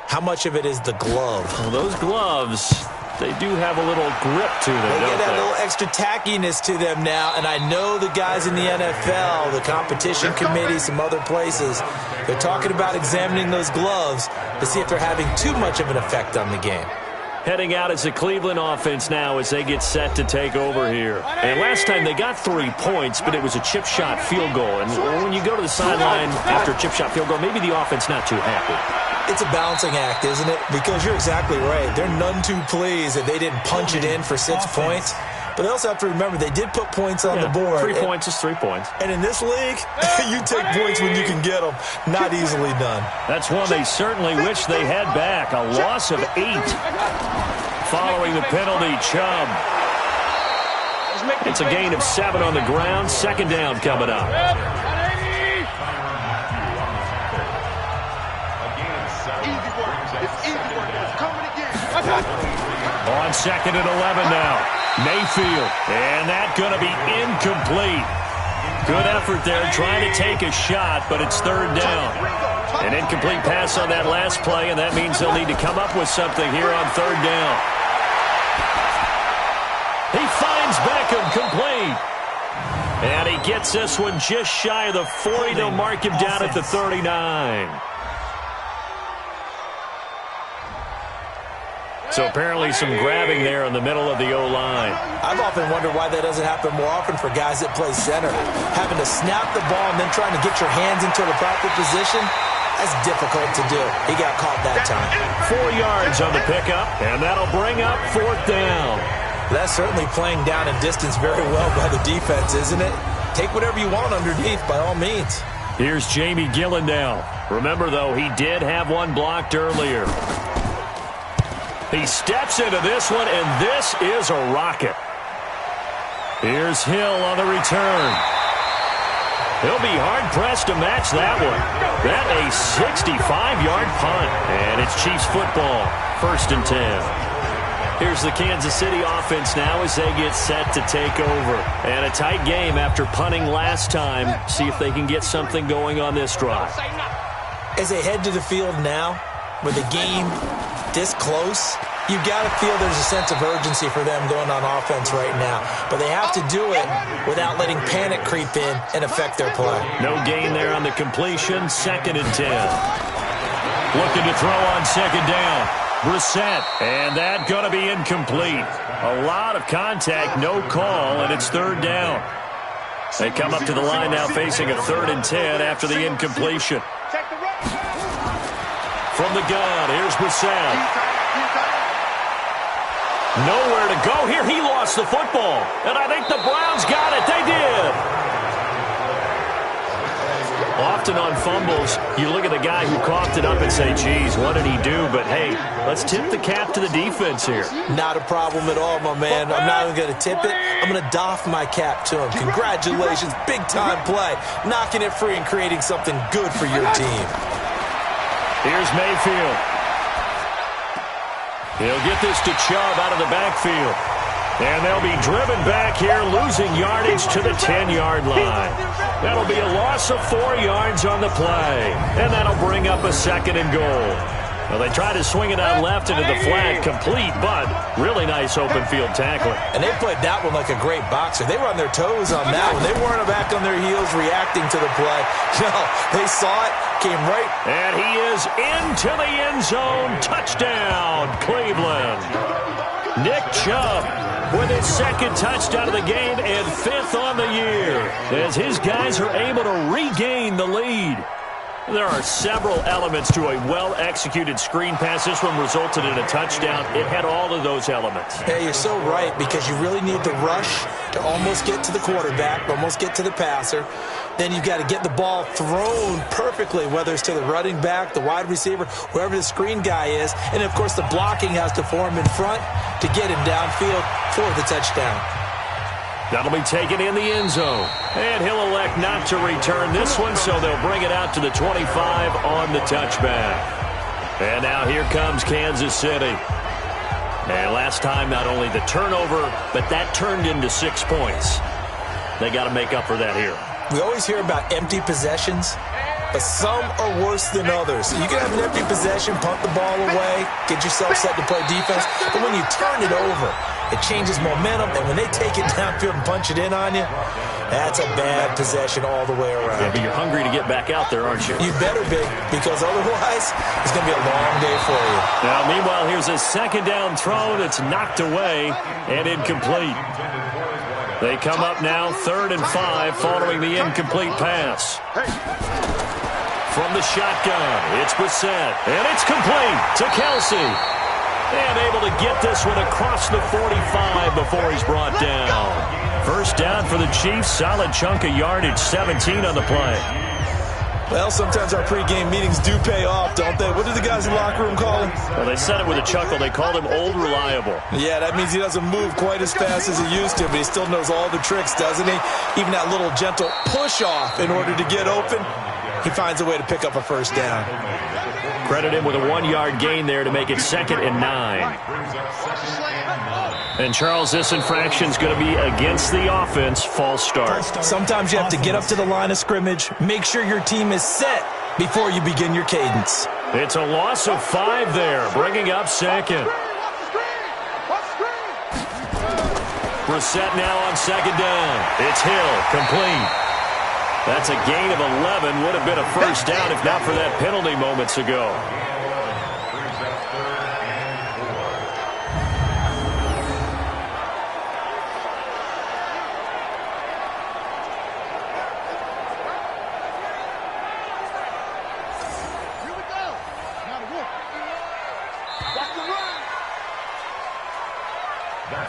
How much of it is the glove? Well, those gloves, they do have a little grip to them, They don't get that they? little extra tackiness to them now, and I know the guys in the NFL, the competition committee, some other places, they're talking about examining those gloves to see if they're having too much of an effect on the game. Heading out as the Cleveland offense now as they get set to take over here. And last time they got 3 points, but it was a chip shot field goal. And when you go to the sideline after a chip shot field goal, maybe the offense not too happy. It's a balancing act, isn't it? Because you're exactly right. They're none too pleased that they didn't punch it in for 6 points. But they also have to remember they did put points on the board. 3 points is 3 points. And in this league, you take points when you can get them. Not easily done. That's one they certainly wish they had back. A loss of 8 following the penalty. Chubb. It's a gain of 7 on the ground. 2nd down coming up. On 2nd and 11 now. Mayfield. And that going to be incomplete. Good effort there trying to take a shot, but it's 3rd down. An incomplete pass on that last play, and that means they'll need to come up with something here on 3rd down. He finds Beckham complete. And he gets this one just shy of the 40. They'll mark him down at the 39. So apparently some grabbing there in the middle of the O-line. I've often wondered why that doesn't happen more often for guys that play center. Having to snap the ball and then trying to get your hands into the proper position, that's difficult to do. He got caught that time. 4 yards on the pickup, and that'll bring up 4th down. That's certainly playing down and distance very well by the defense, isn't it? Take whatever you want underneath by all means. Here's Jamie Gillen now. Remember, though, he did have one blocked earlier. He steps into this one, and this is a rocket. Here's Hill on the return. He'll be hard-pressed to match that one. That a 65-yard punt, and it's Chiefs football, 1st and 10. Here's the Kansas City offense now as they get set to take over. And a tight game after punting last time. See if they can get something going on this drive. As they head to the field now, with the game this close, you got to feel there's a sense of urgency for them going on offense right now. But they have to do it without letting panic creep in and affect their play. No gain there on the completion. 2nd and 10. Looking to throw on 2nd down. Brissett, and that going to be incomplete. A lot of contact, no call, and it's 3rd down. They come up to the line now facing a 3rd and 10 after the incompletion. From the gun, here's Brissett. Nowhere to go here. He lost the football, and I think the Browns got it. They did. Often on fumbles, you look at the guy who coughed it up and say, geez, what did he do? But, hey, let's tip the cap to the defense here. Not a problem at all, my man. I'm not even going to tip it. I'm going to doff my cap to him. Congratulations. Big-time play. Knocking it free and creating something good for your team. Here's Mayfield. He'll get this to Chubb out of the backfield. And they'll be driven back here, losing yardage to the 10-yard line. That'll be a loss of 4 yards on the play. And that'll bring up a 2nd and goal. Well, they try to swing it out left into the flat, complete, but really nice open field tackling. And they played that one like a great boxer. They were on their toes on that one. They weren't back on their heels reacting to the play. No, they saw it, came right. And he is into the end zone. Touchdown, Cleveland. Nick Chubb with his 2nd touchdown of the game and 5th on the year as his guys are able to regain the lead. There are several elements to a well-executed screen pass. This one resulted in a touchdown. It had all of those elements. Yeah, you're so right, because you really need the rush to almost get to the quarterback, almost get to the passer. Then you've got to get the ball thrown perfectly, whether it's to the running back, the wide receiver, whoever the screen guy is. And, of course, the blocking has to form in front to get him downfield for the touchdown. That'll be taken in the end zone. And he'll elect not to return this one, so they'll bring it out to the 25 on the touchback. And now here comes Kansas City. And last time, not only the turnover, but that turned into 6 points. They got to make up for that here. We always hear about empty possessions, but some are worse than others. You can have an empty possession, punt the ball away, get yourself set to play defense, but when you turn it over, it changes momentum, and when they take it downfield and punch it in on you, that's a bad possession all the way around. Yeah, but you're hungry to get back out there, aren't you? You better be, because otherwise, it's going to be a long day for you. Now, meanwhile, here's a second down throw that's knocked away and incomplete. They come up now 3rd and 5 following the incomplete pass. From the shotgun, it's Brissett, and it's complete to Kelsey. And able to get this one across the 45 before he's brought down. First down for the Chiefs, solid chunk of yardage, 17 on the play. Well, sometimes our pregame meetings do pay off, don't they? What do the guys in the locker room call him? Well, they said it with a chuckle. They called him Old Reliable. Yeah, that means he doesn't move quite as fast as he used to, but he still knows all the tricks, doesn't he? Even that little gentle push-off in order to get open, he finds a way to pick up a first down. Credit him with a 1-yard gain there to make it 2nd and 9. And, Charles, this infraction's going to be against the offense, false start. Sometimes you have to get up to the line of scrimmage, make sure your team is set before you begin your cadence. It's a loss of 5 there, bringing up 2nd. Brissett now on 2nd down. It's Hill, complete. That's a gain of 11. Would have been a first down if not for that penalty moments ago.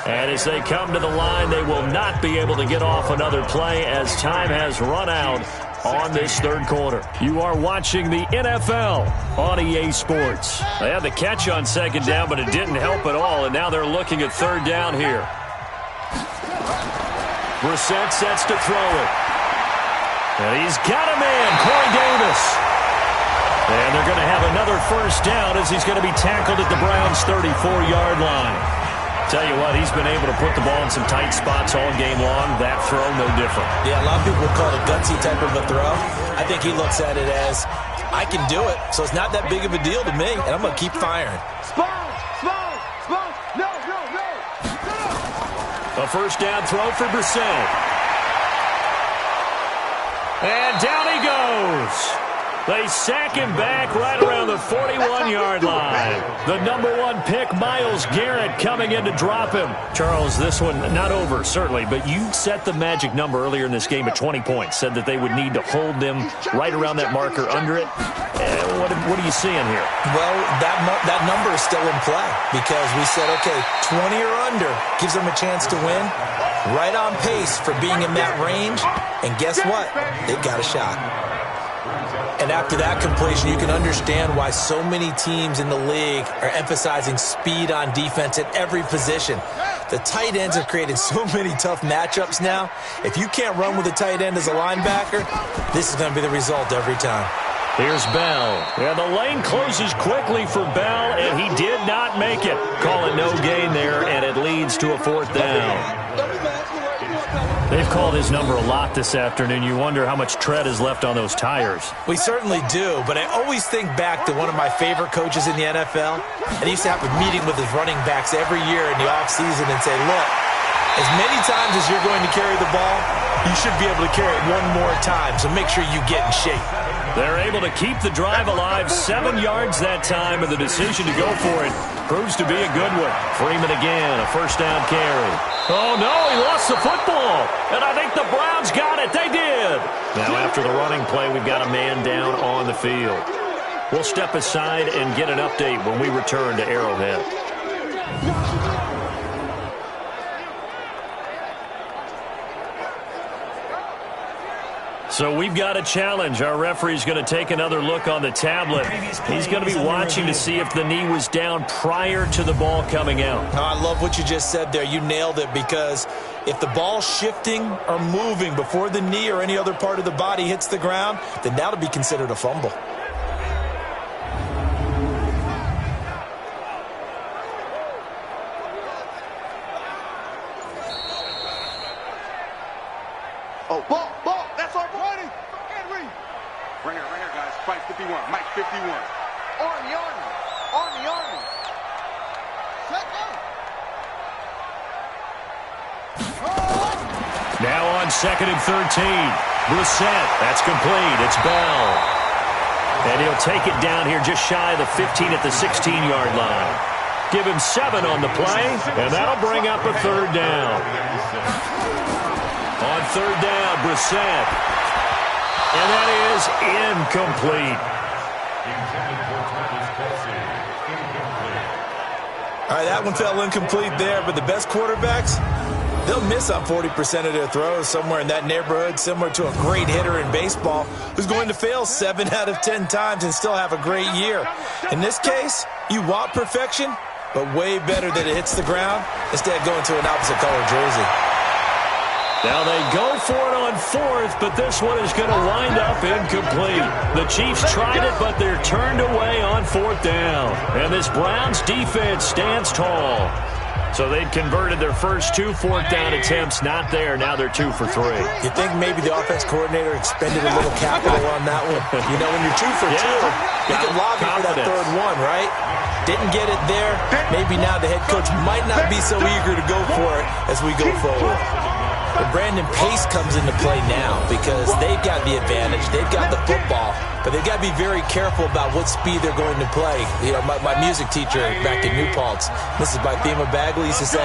And as they come to the line, they will not be able to get off another play as time has run out on this 3rd quarter. You are watching the NFL on EA Sports. They had the catch on 2nd down, but it didn't help at all, and now they're looking at 3rd down here. Brissett sets to throw it. And he's got a man, Corey Davis. And they're going to have another first down as he's going to be tackled at the Browns' 34-yard line. Tell you what, he's been able to put the ball in some tight spots all game long. That throw, no different. Yeah, a lot of people would call it a gutsy type of a throw. I think he looks at it as, I can do it, so it's not that big of a deal to me, and I'm going to keep firing. A first down throw for Brissett. And down he goes. They sack him back right around the 41-yard line. The #1 pick, Myles Garrett, coming in to drop him. Charles, this one not over, certainly, but you set the magic number earlier in this game at 20 points, said that they would need to hold them right around that marker under it. What are you seeing here? Well, that number is still in play because we said, okay, 20 or under gives them a chance to win. Right on pace for being in that range. And guess what? They've got a shot. And after that completion, you can understand why so many teams in the league are emphasizing speed on defense at every position. The tight ends have created so many tough matchups now. If you can't run with a tight end as a linebacker, this is going to be the result every time. Here's Bell. And the lane closes quickly for Bell, and he did not make it. Call it no gain there, and it leads to a 4th down. They've called his number a lot this afternoon. You wonder how much tread is left on those tires. We certainly do, but I always think back to one of my favorite coaches in the NFL, and he used to have a meeting with his running backs every year in the offseason and say, look, as many times as you're going to carry the ball, you should be able to carry it one more time, so make sure you get in shape. They're able to keep the drive alive, 7 yards that time, and the decision to go for it proves to be a good one. Freeman again, a first down carry. Oh, no, he lost the football, and I think the Browns got it. They did. Now, after the running play, we've got a man down on the field. We'll step aside and get an update when we return to Arrowhead. So we've got a challenge. Our referee's going to take another look on the tablet. He's going to be watching to see if the knee was down prior to the ball coming out. Oh, I love what you just said there. You nailed it because If the ball's shifting or moving before the knee or any other part of the body hits the ground, then that'll be considered a fumble. Oh, ball, that's our running. Henry. Ringer, guys. Fight 51. Mike 51. Army. Set go. Now on 2nd and 13. Brissett. That's complete. It's Bell. And he'll take it down here just shy of the 15 at the 16-yard line. Give him 7 on the play, and that'll bring up a 3rd down. On 3rd down, Brissett. And that is incomplete. All right, that one fell incomplete there, but the best quarterbacks, they'll miss on 40% of their throws, somewhere in that neighborhood, similar to a great hitter in baseball who's going to fail 7 out of 10 times and still have a great year. In this case, you want perfection, but way better that it hits the ground instead of going to an opposite color jersey. Now they go for it on 4th, but this one is going to wind up incomplete. The Chiefs tried it, but they're turned away on 4th down. And this Browns defense stands tall. So they'd converted their first 2 4th down attempts, not there. Now they're 2 for 3. You think maybe the offense coordinator expended a little capital on that one? You know, when you're 2 for 2, you can lobby for that 3rd one, right? Didn't get it there. Maybe now the head coach might not be so eager to go for it as we go forward. But Brandon Pace comes into play now because they've got the advantage. They've got the football, but they've got to be very careful about what speed they're going to play. You know, my music teacher back in New Paltz, Mrs. Bythema Bagley, used to say,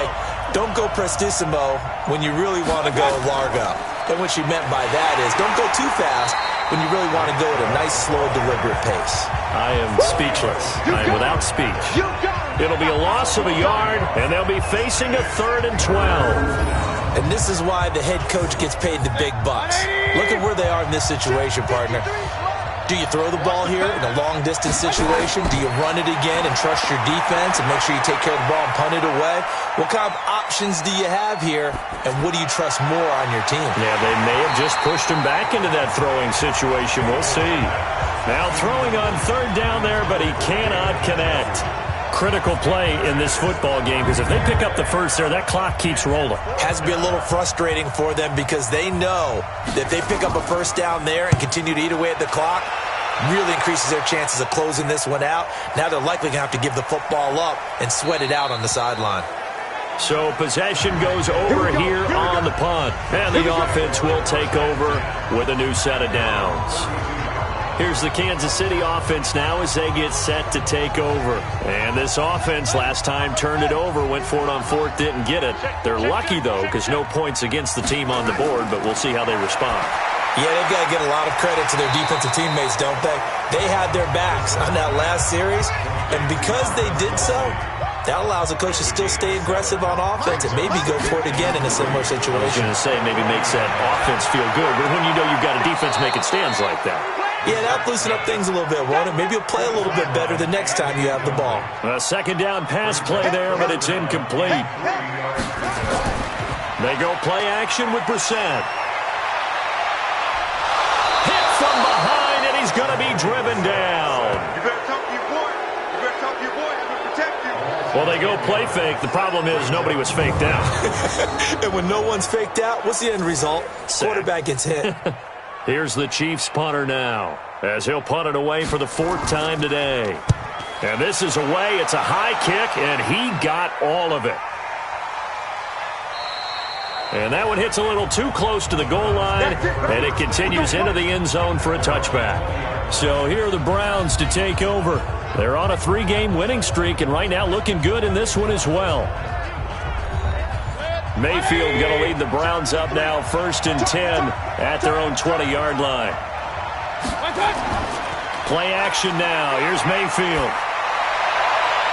don't go prestissimo when you really want to go largo. And what she meant by that is don't go too fast when you really want to go at a nice, slow, deliberate pace. I am speechless. I am without speech. It'll be a loss of a yard, and they'll be facing a 3rd and 12. And this is why the head coach gets paid the big bucks. Look at where they are in this situation, partner. Do you throw the ball here in a long-distance situation? Do you run it again and trust your defense and make sure you take care of the ball and punt it away? What kind of options do you have here, and what do you trust more on your team? Yeah, they may have just pushed him back into that throwing situation. We'll see. Now throwing on 3rd down there, but he cannot connect. Critical play in this football game because if they pick up the first there, that clock keeps rolling. Has to be a little frustrating for them because they know that if they pick up a 1st down there and continue to eat away at the clock, really increases their chances of closing this one out. Now they're likely going to have to give the football up and sweat it out on the sideline. So possession goes over here on the punt, and the offense will take over with a new set of downs. Here's the Kansas City offense now as they get set to take over. And this offense last time turned it over, went for it on 4th, didn't get it. They're lucky, though, because no points against the team on the board, but we'll see how they respond. Yeah, they've got to get a lot of credit to their defensive teammates, don't they? They had their backs on that last series, and because they did so, that allows the coach to still stay aggressive on offense and maybe go for it again in a similar situation. I was going to say maybe makes that offense feel good, but when you know you've got a defense making stands like that. Yeah, that'll loosen up things a little bit, won't it? Maybe you'll play a little bit better the next time you have the ball. A 2nd down pass play there, but it's incomplete. They go play action with Brissett. Hit from behind, and he's going to be driven down. You better talk to your boy. You better talk to your boy. I'm going to protect you. Well, they go play fake. The problem is nobody was faked out. And when no one's faked out, what's the end result? Quarterback gets hit. Here's the Chiefs punter now, as he'll punt it away for the 4th time today. And this is away. It's a high kick, and he got all of it. And that one hits a little too close to the goal line, and it continues into the end zone for a touchback. So here are the Browns to take over. They're on a 3-game winning streak, and right now looking good in this one as well. Mayfield going to lead the Browns up now, 1st and 10 at their own 20-yard line. Play action now. Here's Mayfield.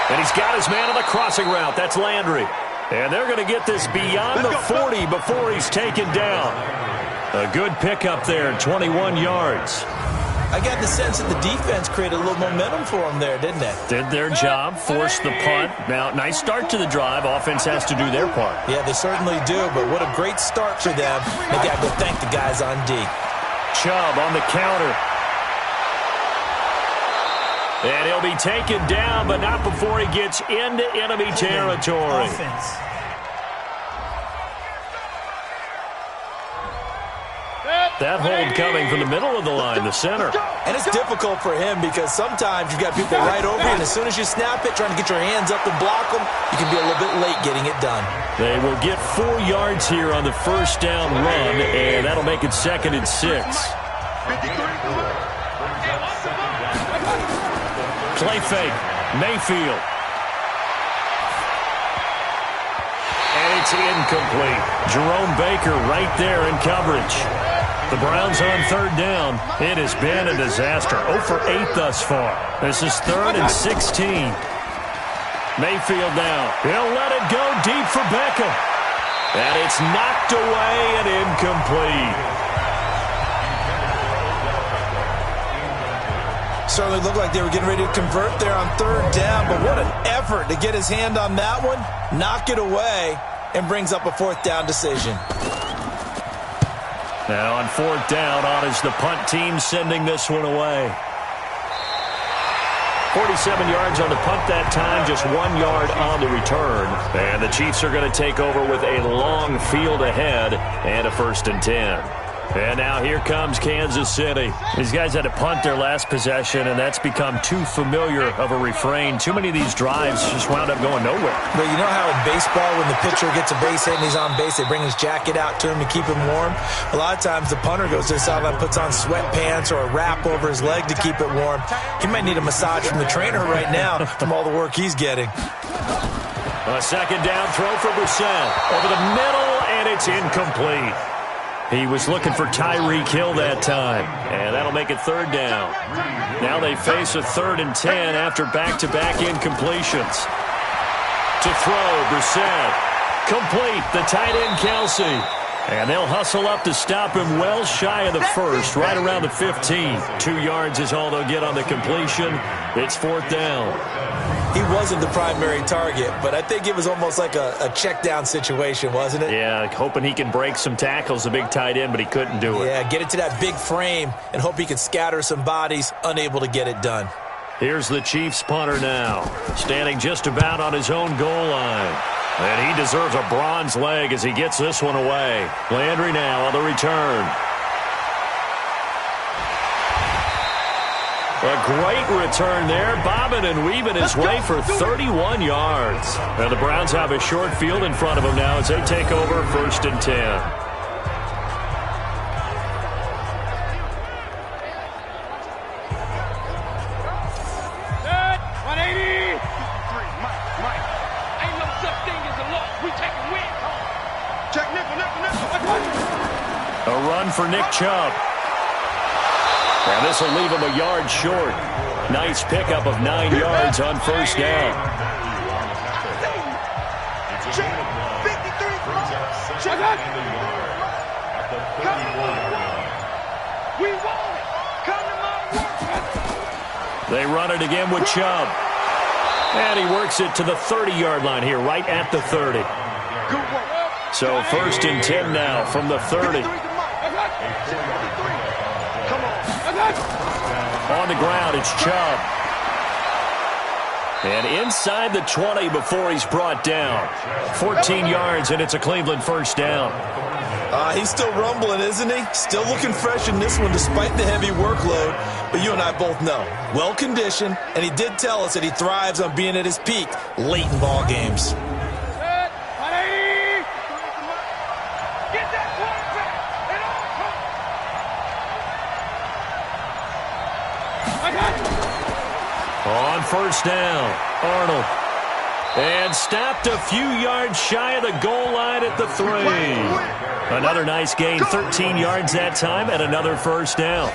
And he's got his man on the crossing route. That's Landry. And they're going to get this beyond the 40 before he's taken down. A good pickup there, 21 yards. I got the sense that the defense created a little momentum for them there, didn't it? Did their job, forced the punt. Now, nice start to the drive. Offense has to do their part. Yeah, they certainly do, but what a great start for them. They got to go thank the guys on D. Chubb on the counter. And he'll be taken down, but not before he gets into enemy territory. Offense. That hold coming from the middle of the line, the center. And it's difficult for him because sometimes you've got people right over you, and as soon as you snap it, trying to get your hands up to block them, you can be a little bit late getting it done. They will get 4 yards here on the first down run, and that'll make it 2nd and 6. Play fake. Mayfield. And it's incomplete. Jerome Baker right there in coverage. The Browns on 3rd down. It has been a disaster. 0 for 8 thus far. This is 3rd and 16. Mayfield now. He'll let it go deep for Beckham. And it's knocked away and incomplete. Certainly looked like they were getting ready to convert there on 3rd down, but what an effort to get his hand on that one, knock it away, and brings up a 4th down decision. Now on 4th down, on is the punt team sending this one away. 47 yards on the punt that time, just 1 yard on the return. And the Chiefs are going to take over with a long field ahead and a 1st and 10. And now here comes Kansas City. These guys had to punt their last possession, and that's become too familiar of a refrain. Too many of these drives just wound up going nowhere. But you know how in baseball, when the pitcher gets a base hit and he's on base, they bring his jacket out to him to keep him warm? A lot of times the punter goes to the sideline, puts on sweatpants or a wrap over his leg to keep it warm. He might need a massage from the trainer right now from all the work he's getting. A 2nd down throw for Brissett. Over the middle, and it's incomplete. He was looking for Tyreek Hill that time, and that'll make it 3rd down. Now they face a 3rd and 10 after back-to-back incompletions. To throw, Brissett. Complete, the tight end, Kelsey. And they'll hustle up to stop him well shy of the 1st, right around the 15. 2 yards is all they'll get on the completion. It's 4th down. He wasn't the primary target, but I think it was almost like a check down situation, wasn't it? Yeah, hoping he can break some tackles, the big tight end, but he couldn't do it. Yeah, get it to that big frame and hope he can scatter some bodies, unable to get it done. Here's the Chiefs punter now, standing just about on his own goal line. And he deserves a bronze leg as he gets this one away. Landry now on the return. A great return there, bobbing and weaving his way for 31 yards. And the Browns have a short field in front of them now as they take over 1st and 10. A run for Nick Chubb. And this will leave him a yard short. Nice pickup of 9 yards on 1st down. They run it again with Chubb. And he works it to the 30-yard line here, right at the 30. So 1st and 10 now from the 30. On the ground, it's Chubb. And inside the 20 before he's brought down. 14 yards, and it's a Cleveland 1st down. He's still rumbling, isn't he? Still looking fresh in this one despite the heavy workload. But you and I both know, well-conditioned, and he did tell us that he thrives on being at his peak late in ball games. On 1st down, Arnold. And stopped a few yards shy of the goal line at the 3. Another nice gain, 13 yards that time, and another 1st down.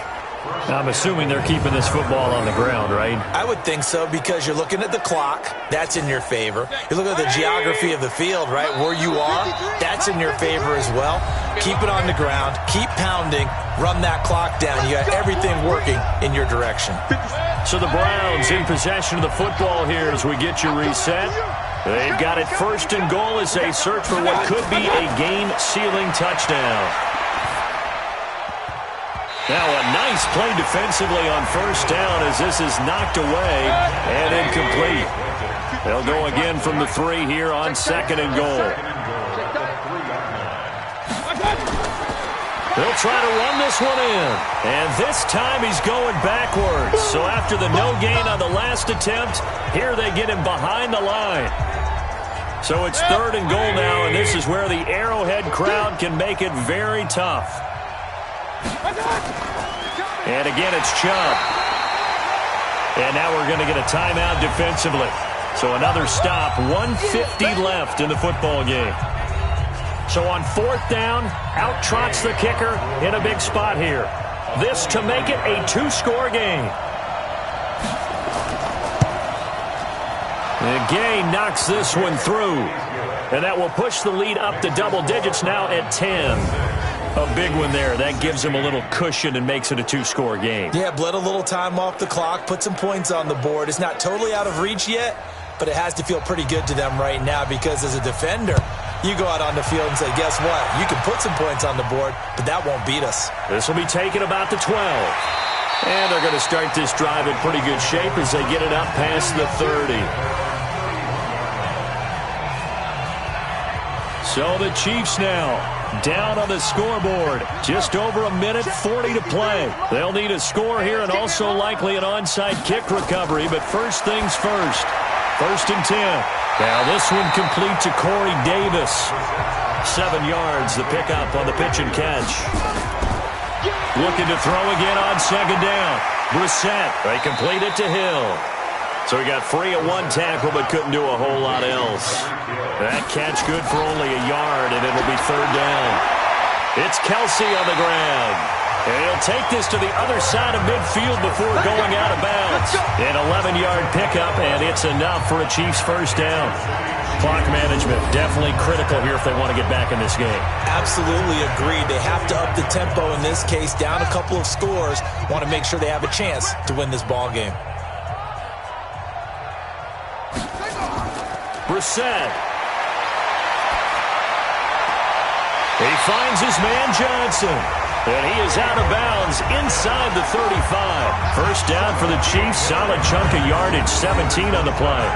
I'm assuming they're keeping this football on the ground, right? I would think so, because you're looking at the clock. That's in your favor. You look at the geography of the field, right? Where you are, that's in your favor as well. Keep it on the ground. Keep pounding. Run that clock down. You got everything working in your direction. So the Browns in possession of the football here as we get you reset. They've got it first and goal as they search for what could be a game-sealing touchdown. Now a nice play defensively on first down as this is knocked away and incomplete. They'll go again from the 3 here on second and goal. They'll try to run this one in. And this time he's going backwards. So after the no gain on the last attempt, here they get him behind the line. So it's third and goal now, and this is where the Arrowhead crowd can make it very tough. And again, it's Chubb. And now we're going to get a timeout defensively. So another stop, 1:50 left in the football game. So on fourth down, out trots the kicker in a big spot here. This to make it a 2-score game. And Gay knocks this one through. And that will push the lead up to double digits now at 10. A big one there. That gives him a little cushion and makes it a 2-score game. Yeah, bled a little time off the clock, put some points on the board. It's not totally out of reach yet, but it has to feel pretty good to them right now, because as a defender, you go out on the field and say, guess what? You can put some points on the board, but that won't beat us. This will be taken about the 12. And they're going to start this drive in pretty good shape as they get it up past the 30. So the Chiefs now down on the scoreboard. Just over a minute 40 to play. They'll need a score here and also likely an onside kick recovery. But first things first. First and 10. Now this one complete to Corey Davis. 7 yards, the pickup on the pitch and catch. Looking to throw again on second down. Brissett, they complete it to Hill. So he got free at one tackle but couldn't do a whole lot else. That catch good for only a yard, and it'll be third down. It's Kelsey on the ground. And he'll take this to the other side of midfield before going out of bounds. An 11-yard pickup, and it's enough for a Chiefs first down. Clock management definitely critical here if they want to get back in this game. Absolutely agreed. They have to up the tempo in this case, down a couple of scores. Want to make sure they have a chance to win this ball game. Brissett. He finds his man Johnson. And he is out of bounds inside the 35. First down for the Chiefs. Solid chunk of yardage, 17 on the play.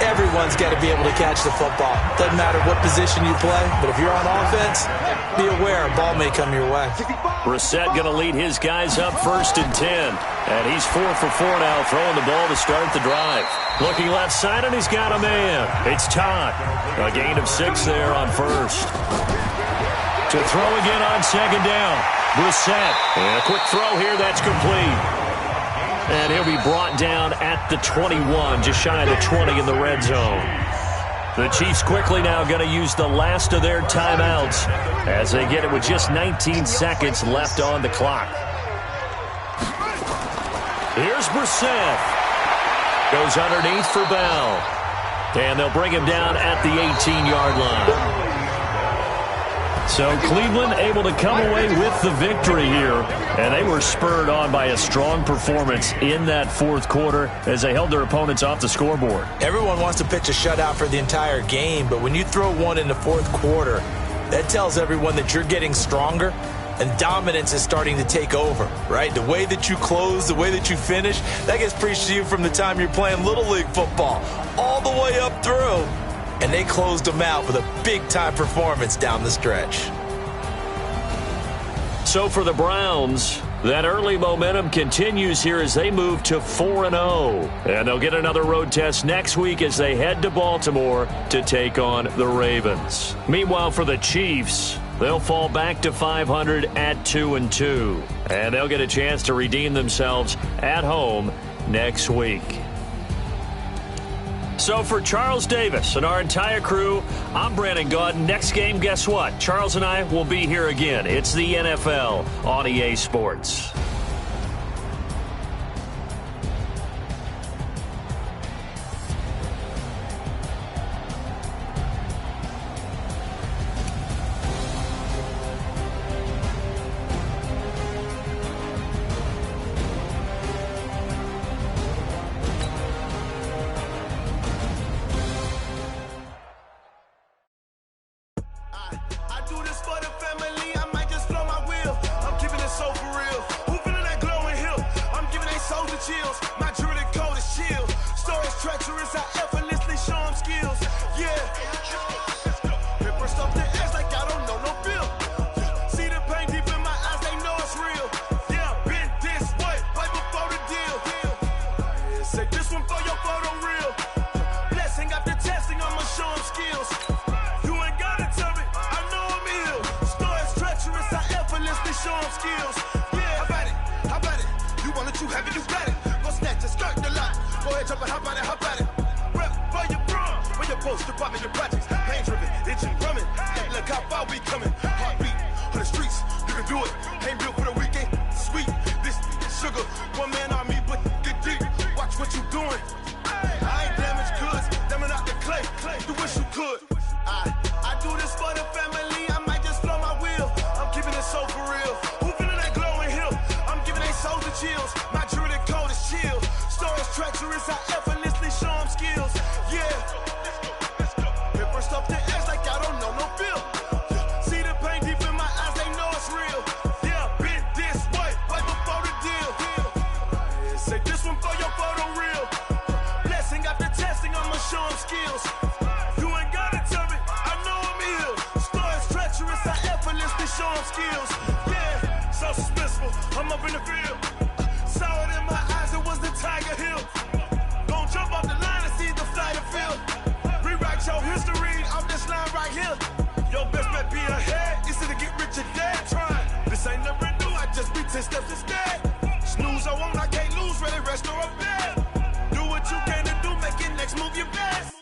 Everyone's got to be able to catch the football. Doesn't matter what position you play, but if you're on offense, be aware a ball may come your way. Brissett going to lead his guys up first and 10. And he's 4 for 4 now, throwing the ball to start the drive. Looking left side, and he's got a man. It's Todd. A gain of 6 there on first. To throw again on second down. Brissett. And a quick throw here, that's complete. And he'll be brought down at the 21, just shy of the 20 in the red zone. The Chiefs quickly now going to use the last of their timeouts as they get it with just 19 seconds left on the clock. Here's Brissett. Goes underneath for Bell. And they'll bring him down at the 18-yard line. So Cleveland able to come away with the victory here. And they were spurred on by a strong performance in that fourth quarter as they held their opponents off the scoreboard. Everyone wants to pitch a shutout for the entire game, but when you throw one in the fourth quarter, that tells everyone that you're getting stronger and dominance is starting to take over, right? The way that you close, the way that you finish, that gets preached to you from the time you're playing Little League football all the way up through. And they closed them out with a big-time performance down the stretch. So for the Browns, that early momentum continues here as they move to 4-0. And they'll get another road test next week as they head to Baltimore to take on the Ravens. Meanwhile, for the Chiefs, they'll fall back to 500 at 2-2. And they'll get a chance to redeem themselves at home next week. So for Charles Davis and our entire crew, I'm Brandon Gaudin. Next game, guess what? Charles and I will be here again. It's the NFL on EA Sports. chills. My jewelry code is chill. Stories treacherous, I effortlessly show them skills. Yeah. It burst off the edge like I don't know no bill. See the pain deep in my eyes, they know it's real. Yeah, been this way, right before the deal. Yeah, say this one for your photo real. Blessing after testing, I'ma show them skills. You ain't gotta tell me, I know I'm ill. Stories treacherous, I effortlessly show them skills. Yeah, how about it? You want it, you have it, you got it. Go snatch it, skirt the lot. Go ahead, jump it, how about it? Rep for your brum, for your post, department, your projects. Pain driven, itching, drumming. Look how far we coming. Heartbeat on the streets, you can do it. Ain't built for the weekend, sweet. This sugar, one man army, but get deep. Watch what you doing. I ain't damaged goods, damn out the clay. You wish you could. I do this for the family. I might just flow my wheel. I'm keeping it so for real. Who feeling that glowing hill? I'm giving they souls the chills. My jewelry code is chill. Stories treacherous, I effortlessly show them skills. Yeah. It burst off the edge like I don't know no feel. See the pain deep in my eyes, they know it's real. Yeah, been this way, right before the deal. Say this one for your photo real. Blessing after testing, I'ma show them skills. You ain't gotta tell me, I know I'm ill. Stories treacherous, I effortlessly show them skills. Yeah, so suspenseful, I'm up in the field. Saw it in my eyes, it was the Tiger Hill. Gon' jump off the line and see the flight of field. Rewrite your history off this line right here. Your best bet be ahead, easy to get rich or dead. Trying, this ain't never new, I just be 10 steps instead. Snooze I won't, I can't lose, ready, rest or a bed. Do what you can to do, make it next move your best.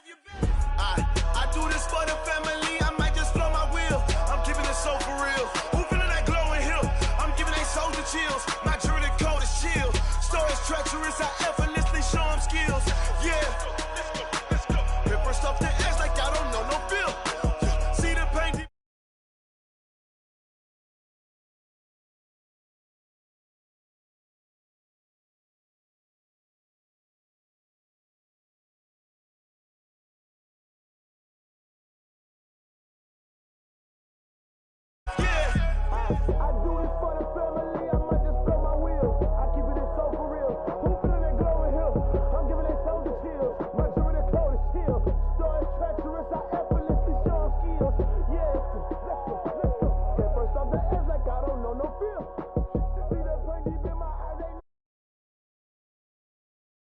I do this for the family, I might just flow my wheel. I'm keeping it so for real. Who feeling that glowing hill? I'm giving they souls the chills. My jewelry code is chill. Stories treacherous, I effortlessly show them skills. Yeah. It burst off the edge like I don't know no feel. See the pain deep. Yeah.